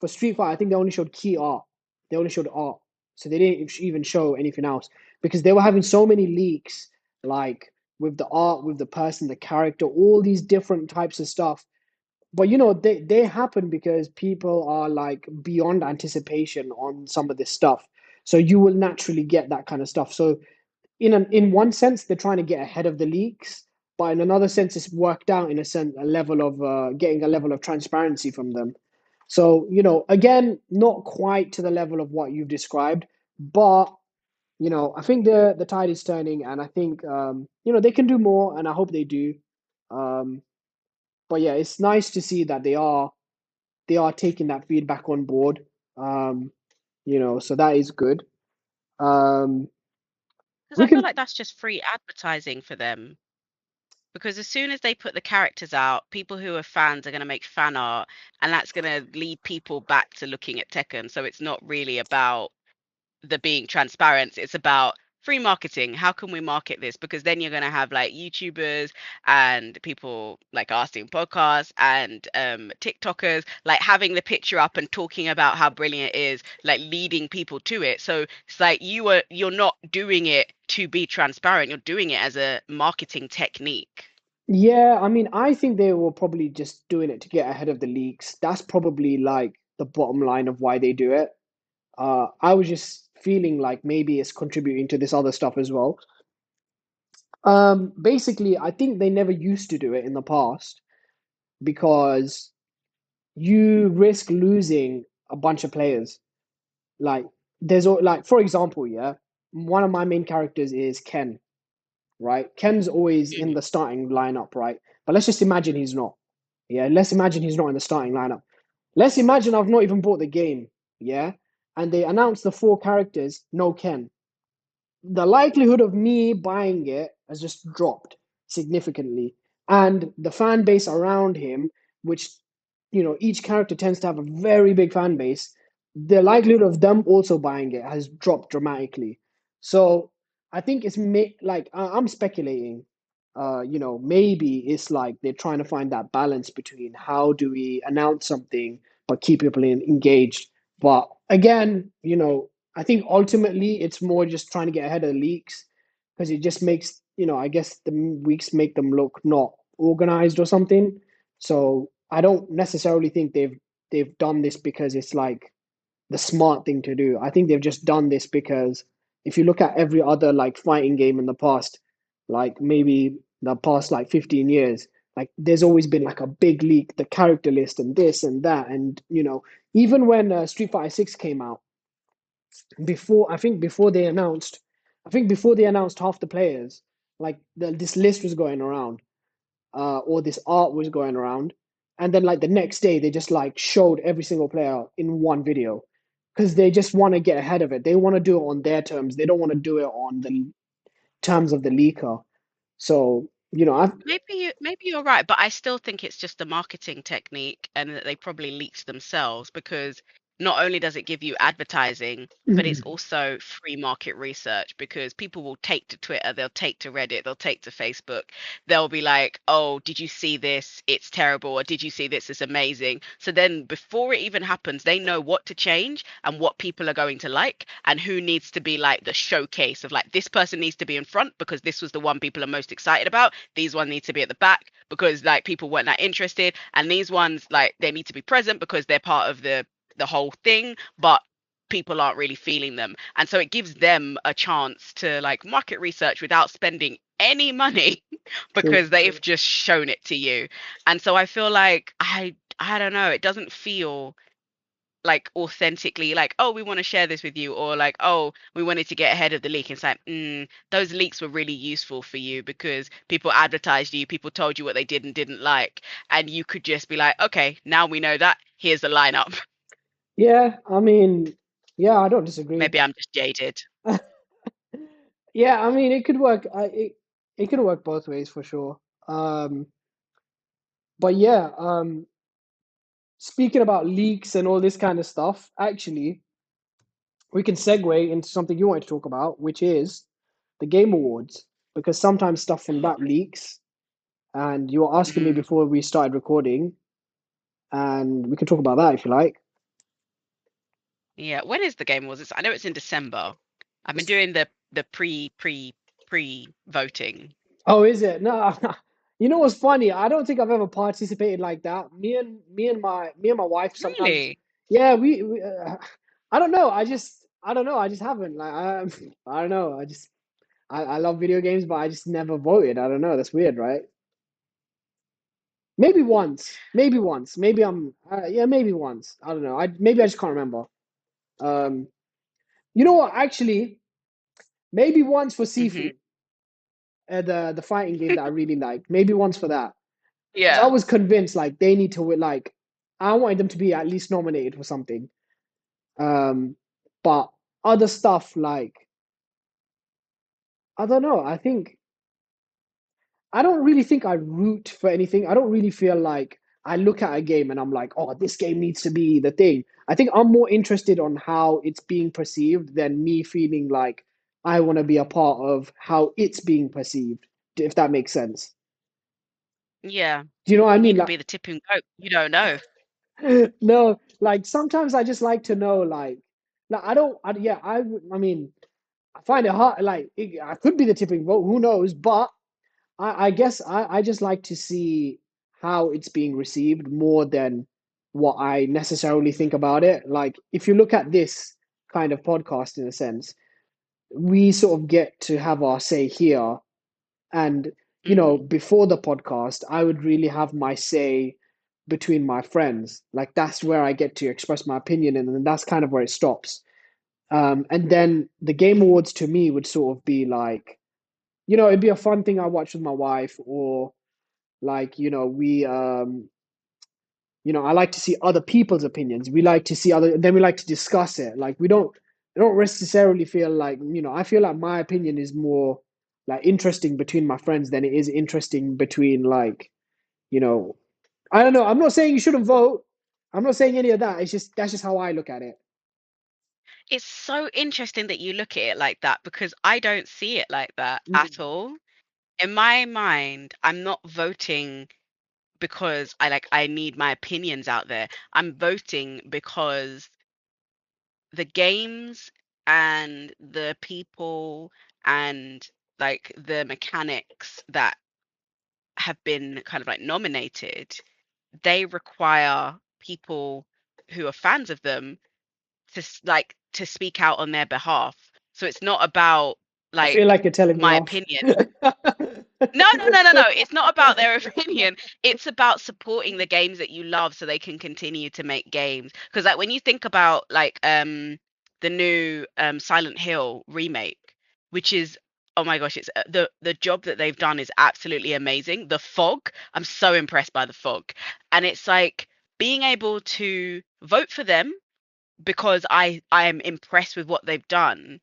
for Street Fighter. I think they only showed key art. They only showed art, so they didn't even show anything else because they were having so many leaks, like with the art, with the person, the character, all these different types of stuff. but they happen because people are like beyond anticipation on some of this stuff. So you will naturally get that kind of stuff. So in one sense, they're trying to get ahead of the leaks, but in another sense, it's worked out in a sense a level of getting a level of transparency from them. So again, not quite to the level of what you've described, but I think the tide is turning, and I think they can do more, and I hope they do. Um, but yeah, it's nice to see that they are taking that feedback on board. Um, so that is good. Um, Because we I feel can, like that's just free advertising for them. Because as soon as they put the characters out, people who are fans are going to make fan art, and that's going to lead people back to looking at Tekken. So it's not really about the being transparent. It's about free marketing. How can we market this? Because then you're going to have like YouTubers and people like us doing podcasts and TikTokers like having the picture up and talking about how brilliant it is, like leading people to it. So it's like you're not doing it to be transparent. You're doing it as a marketing technique. yeah, I mean, I think they were probably just doing it to get ahead of the leaks. That's probably like the bottom line of why they do it. I was just feeling like maybe it's contributing to this other stuff as well. Basically, I think they never used to do it in the past because you risk losing a bunch of players. Like, like for example, yeah, one of my main characters is Ken, right? Ken's always in Mhm. the starting lineup, right? But let's just imagine he's not. Yeah, let's imagine he's not in the starting lineup. Let's imagine I've not even bought the game, yeah, and they announce the four characters, no Ken. The likelihood of me buying it has just dropped significantly. And the fan base around him, which, each character tends to have a very big fan base, the likelihood of them also buying it has dropped dramatically. So I think like I'm speculating. Maybe it's like they're trying to find that balance between how do we announce something but keep people engaged. But again, I think ultimately it's more just trying to get ahead of the leaks because it just makes, I guess the weeks make them look not organized or something. So I don't necessarily think they've done this because it's like the smart thing to do. I think they've just done this because if you look at every other like fighting game in the past, like maybe the past like 15 years, like there's always been like a big leak, the character list and this and that. And, even when Street Fighter 6 came out, I think before they announced half the players, like this list was going around, or this art was going around, and then like the next day they just like showed every single player in one video because they just want to get ahead of it. They want to do it on their terms. They don't want to do it on the terms of the leaker. So I've Maybe you're right, but I still think it's just a marketing technique and that they probably leaked themselves because not only does it give you advertising, but it's also free market research because people will take to Twitter, they'll take to Reddit, they'll take to Facebook. They'll be like, "Oh, did you see this? It's terrible," or "Did you see this? It's amazing." So then before it even happens, they know what to change and what people are going to like and who needs to be like the showcase of like this person needs to be in front because this was the one people are most excited about. These ones need to be at the back because like people weren't that interested, and these ones like they need to be present because they're part of the whole thing, but people aren't really feeling them. And so it gives them a chance to like market research without spending any money true. because they've just shown it to you. And so I feel like I don't know, it doesn't feel like authentically like, oh, we want to share this with you, or like, oh, we wanted to get ahead of the leak. It's like, those leaks were really useful for you because people advertised you, people told you what they did and didn't like, and you could just be like, okay, now we know that, here's the lineup. Yeah, I mean, yeah, I don't disagree. Maybe I'm just jaded. Yeah, I mean, it could work. It could work both ways for sure. Um, but yeah, speaking about leaks and all this kind of stuff, actually, we can segue into something you wanted to talk about, which is the Game Awards, because sometimes stuff from that leaks. And you were asking me Mm, before we started recording, and we can talk about that if you like. yeah, when is the Game Awards? I know it's in December. I've been doing the pre voting. Oh, is it? No, You know what's funny? I don't think I've ever participated like that. Me and my wife sometimes. Really? Yeah, I don't know. I don't know. I just haven't. Like I don't know. I love video games, but I just never voted. I don't know. That's weird, right? Maybe once. Maybe once. Maybe I'm. Yeah, maybe once. I don't know. Maybe I just can't remember. Um, you know what? Actually, maybe once for Hmm. Sifu, the fighting game that I really like. Maybe once for that. Because I Yeah. was convinced like they need to like I wanted them to be at least nominated for something. Um, but other stuff like I don't know. I don't really think I root for anything. I don't really feel like I look at a game and I'm like, oh, this game needs to be the thing. I think I'm more interested on how it's being perceived than me feeling like I want to be a part of how it's being perceived, if that makes sense. Yeah. Do you know what I You mean? could Like, be the tipping goat. You don't know. no, like sometimes I just like to know, like I don't, yeah, I mean, I find it hard. Like, I could be the tipping vote, who knows? But I guess I just like to see how it's being received more than what I necessarily think about it. Like, if you look at this kind of podcast, in a sense, we sort of get to have our say here. And, Hmm. before the podcast, I would really have my say between my friends. Like, that's where I get to express my opinion, and then that's kind of where it stops. And then the Game Awards to me would sort of be like, it'd be a fun thing I watch with my wife, or like, I like to see other people's opinions. We like to see other, then we like to discuss it. Like, I don't necessarily feel like, I feel like my opinion is more like interesting between my friends than it is interesting between like, you know, I don't know. I'm not saying you shouldn't vote. I'm not saying any of that. It's just that's just how I look at it. It's so interesting that you look at it like that because I don't see it like that at Mm. all. In my mind, I'm not voting because I need my opinions out there. I'm voting because the games and the people and like the mechanics that have been kind of like nominated, they require people who are fans of them to to speak out on their behalf. So it's not about I feel like like you're telling me my off. opinion. No, no, no, no, no. It's not about their opinion. It's about supporting the games that you love so they can continue to make games. Because like when you think about like the new Silent Hill remake, which is oh my gosh, it's the job that they've done is absolutely amazing. The fog, I'm so impressed by the fog. And it's like being able to vote for them because I am impressed with what they've done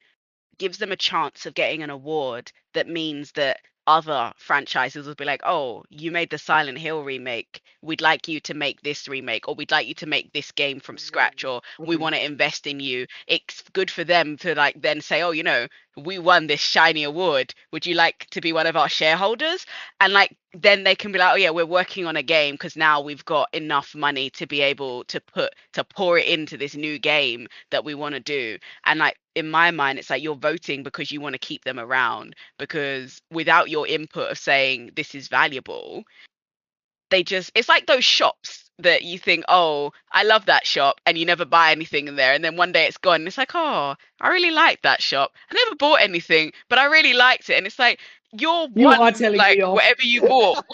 gives them a chance of getting an award that means that other franchises will be like, oh, you made the Silent Hill remake. We'd like you to make this remake, or we'd like you to make this game from scratch, or we Okay. want to invest in you. It's good for them to like then say, oh, we won this shiny award. Would you like to be one of our shareholders? And like then they can be like, oh yeah, we're working on a game because now we've got enough money to be able to pour it into this new game that we want to do. And like in my mind, it's like you're voting because you want to keep them around. Because without your input of saying this is valuable, it's like those shops that you think, oh, I love that shop, and you never buy anything in there. And then one day it's gone. And it's like, oh, I really like that shop. I never bought anything, but I really liked it. And it's like, your You are one, telling me like, off. whatever you bought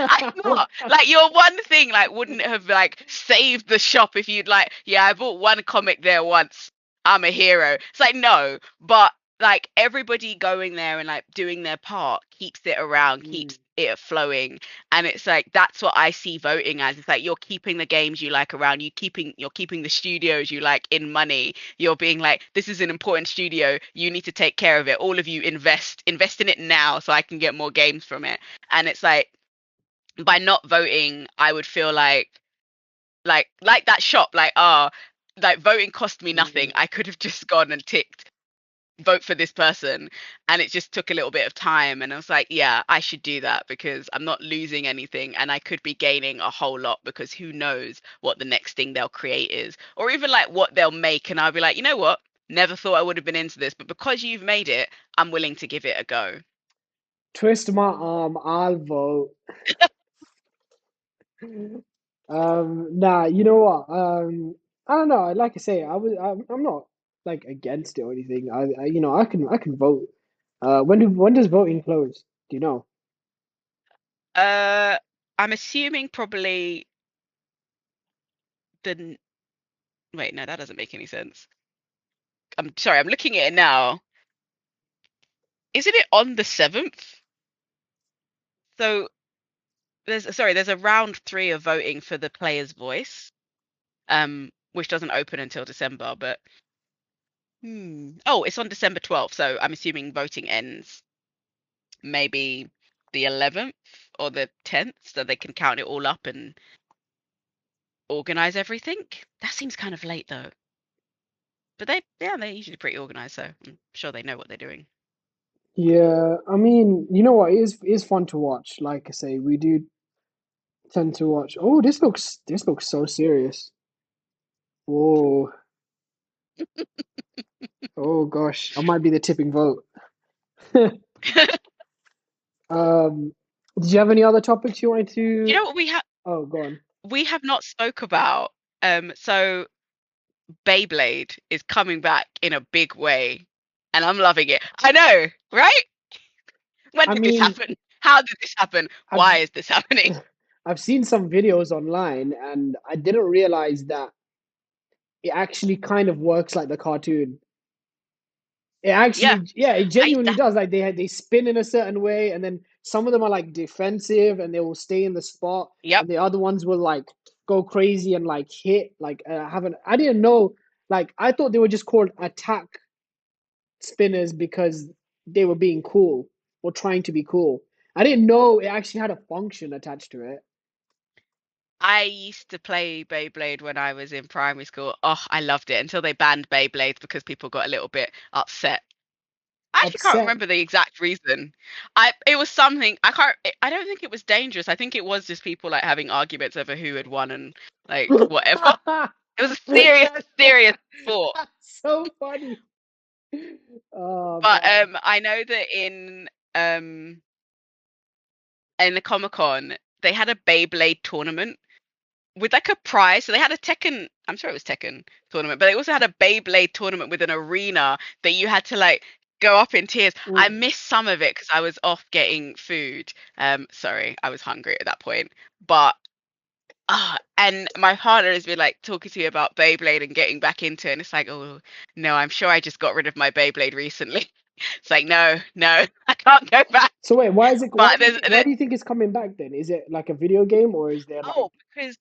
I'm not like your one thing like wouldn't have like saved the shop if you'd like, yeah, I bought one comic there once. I'm a hero. It's like no, but like everybody going there and like doing their part keeps it around, Mm, keeps it flowing. And it's like that's what I see voting as. It's like you're keeping the games you like around, you're keeping the studios you like in money. You're being like, this is an important studio, you need to take care of it. All of you invest in it now so I can get more games from it. And it's like by not voting, I would feel like that shop, like like voting cost me nothing. mm. I could have just gone and ticked vote for this person, and it just took a little bit of time. And I was like, yeah, I should do that because I'm not losing anything, and I could be gaining a whole lot because who knows what the next thing they'll create is, or even like what they'll make. And I'll be like, you know what? Never thought I would have been into this, but because you've made it, I'm willing to give it a go. Twist my arm, I'll vote. Nah, you know what? I don't know. Like I say, I'm not like against it or anything. I can vote. When does voting close? Do you know? Uh, I'm assuming probably the wait, no, that doesn't make any sense. I'm sorry, I'm looking at it now. Isn't it on the 7th? So there's a round three of voting for the player's voice, which doesn't open until December, but oh, it's on December 12th, so I'm assuming voting ends maybe the 11th or the 10th, so they can count it all up and organize everything. That seems kind of late though. But they're usually pretty organized, so I'm sure they know what they're doing. Yeah, I mean, you know what? It is fun to watch. Like I say, we do tend to watch. Oh, this looks so serious. Oh, oh gosh, I might be the tipping vote. Um, did you have any other topics you wanted You to? know what Oh, go on. we have not spoke about? So Beyblade is coming back in a big way, and I'm loving it. I know, right? When I did this mean, happen? How did this happen? I've Why is this happening? I've seen some videos online, and I didn't realize that it actually kind of works like the cartoon. It Yeah, actually, yeah, it I genuinely that, does. Like they spin in a certain way, and then some of them are like defensive, and they will stay in the spot, yep. and the other ones will like go crazy and like hit. Like haven't I didn't know. Like I thought they were just called attack spinners because they were being cool or trying to be cool. I didn't know it actually had a function attached to it. I used to play Beyblade when I was in primary school. Oh, I loved it until they banned Beyblades because people got a little bit upset. I actually can't Upset. remember the exact reason. It was something I can't. I don't think it was dangerous. I think it was just people like having arguments over who had won and like whatever. It was a serious, serious sport. So funny. Oh But man. I know that um in the Comic Con they had a Beyblade tournament with like a prize. So they had a Tekken, I'm sure it was Tekken tournament, but they also had a Beyblade tournament with an arena that you had to like go up in tears. I Mm. missed some of it because I was off getting food. Sorry, I was hungry at that point. But and my partner has been like talking to me about Beyblade and getting back into it, and it's like, oh no, I'm sure I just got rid of my Beyblade recently. It's like, no, no, I can't go back. So wait, why is it? Why But do you think? Why do you think it's coming back then? Is it like a video game or is there like? oh, because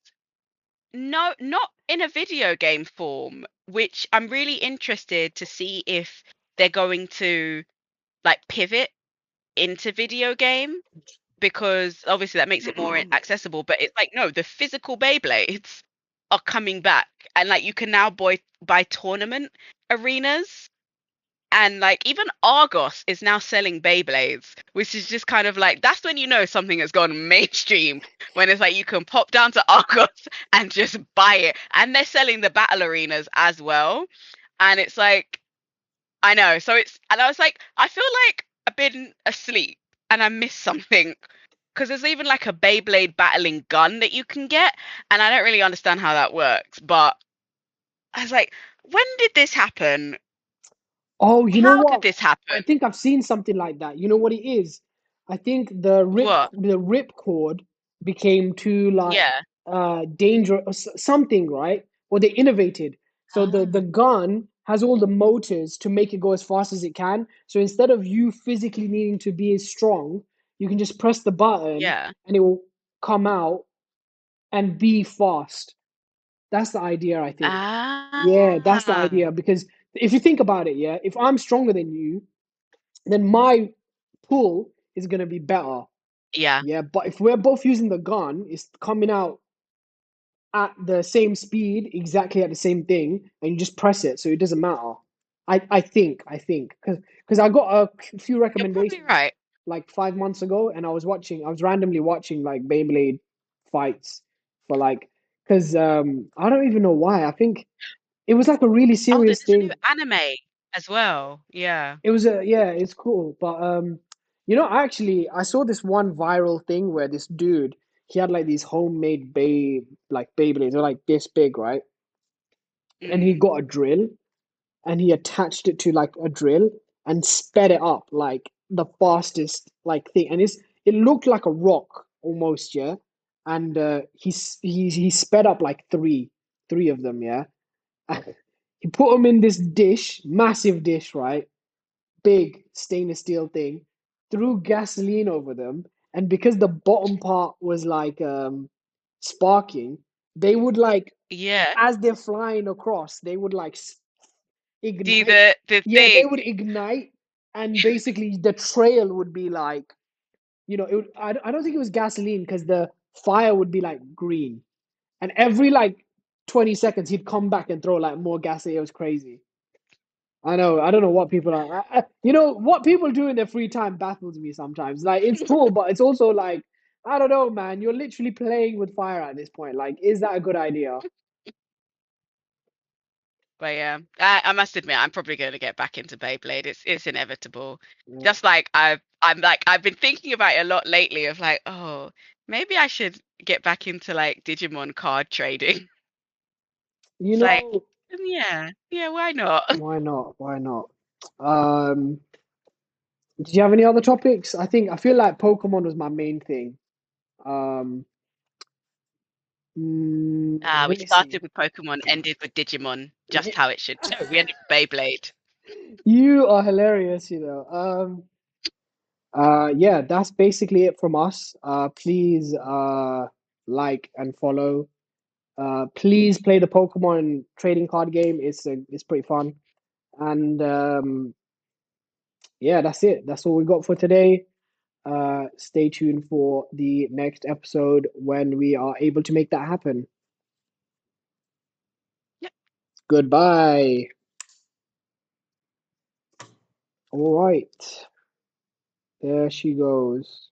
no, not in a video game form, which I'm really interested to see if they're going to like pivot into video game because obviously that makes it more accessible. But it's like, no, the physical Beyblades are coming back, and like you can now buy tournament arenas. And like even Argos is now selling Beyblades, which is just kind of like that's when you know something has gone mainstream. When it's like you can pop down to Argos and just buy it, and they're selling the battle arenas as well. And it's like I know, so it's and I was like I feel like I've been asleep and I missed something because there's even like a Beyblade battling gun that you can get, and I don't really understand how that works. But I was like, when did this happen? Oh, you know How did what? this I happen? think I've seen something like that. You know what it is? I think What? the rip cord became too like Yeah. dangerous something, right? Or they innovated. So the Ah, gun has all the motors to make it go as fast as it can. So instead of you physically needing to be as strong, you can just press the button yeah. and it will come out and be fast. That's the idea, I think. Yeah, that's the Ah, idea. Because if you think about it, yeah, if I'm stronger than you, then my pull is gonna be better. yeah. Yeah, but if we're both using the gun, it's coming out at the same speed, exactly at the same thing, and you just press it, so it doesn't matter. I think, because I got a few You're probably recommendations right. like 5 months ago, and I was randomly watching like Beyblade fights for like, because I don't even know why. I think it was like a really Oh, serious there's a new thing. anime as well. Yeah. It was a yeah, it's cool, but I saw this one viral thing where this dude, he had like these homemade like Beyblades, they're like this big, right? And he Mm. got a drill and he attached it to like a drill and sped it up like the fastest like thing. And it looked like a rock almost, yeah. And he sped up like three of them, yeah. He put them in this dish, massive dish, right? Big stainless steel thing, threw gasoline over them, and because the bottom part was like sparking, they would like Yeah. as they're flying across, they would like Do ignite. the Yeah, they would thing. ignite, and basically the trail would be like, I don't think it was gasoline because the fire would be like green, and every like 20 seconds he'd come back and throw like more gasoline. It was crazy. I know. I don't know what people are. What people do in their free time baffles me sometimes. Like it's cool, but it's also like I don't know, man. You're literally playing with fire at this point. Like, is that a good idea? But yeah, I must admit, I'm probably going to get back into Beyblade. It's inevitable. Yeah. Just like I've been thinking about it a lot lately. Of like, oh, maybe I should get back into like Digimon card trading. You It's like, know, yeah, yeah, why not? why not? Why not? Um, did you have any other topics? I feel like Pokemon was my main thing. Um, We let me see. started with Pokemon, ended with Digimon, just how it should. No, we ended with Beyblade. You are hilarious, you know. Yeah, that's basically it from us. Please like and follow. Please play the Pokemon trading card game. It's pretty fun. And yeah, that's it. That's all we got for today. Stay tuned for the next episode when we are able to make that happen. Yep. Goodbye. All right. There she goes.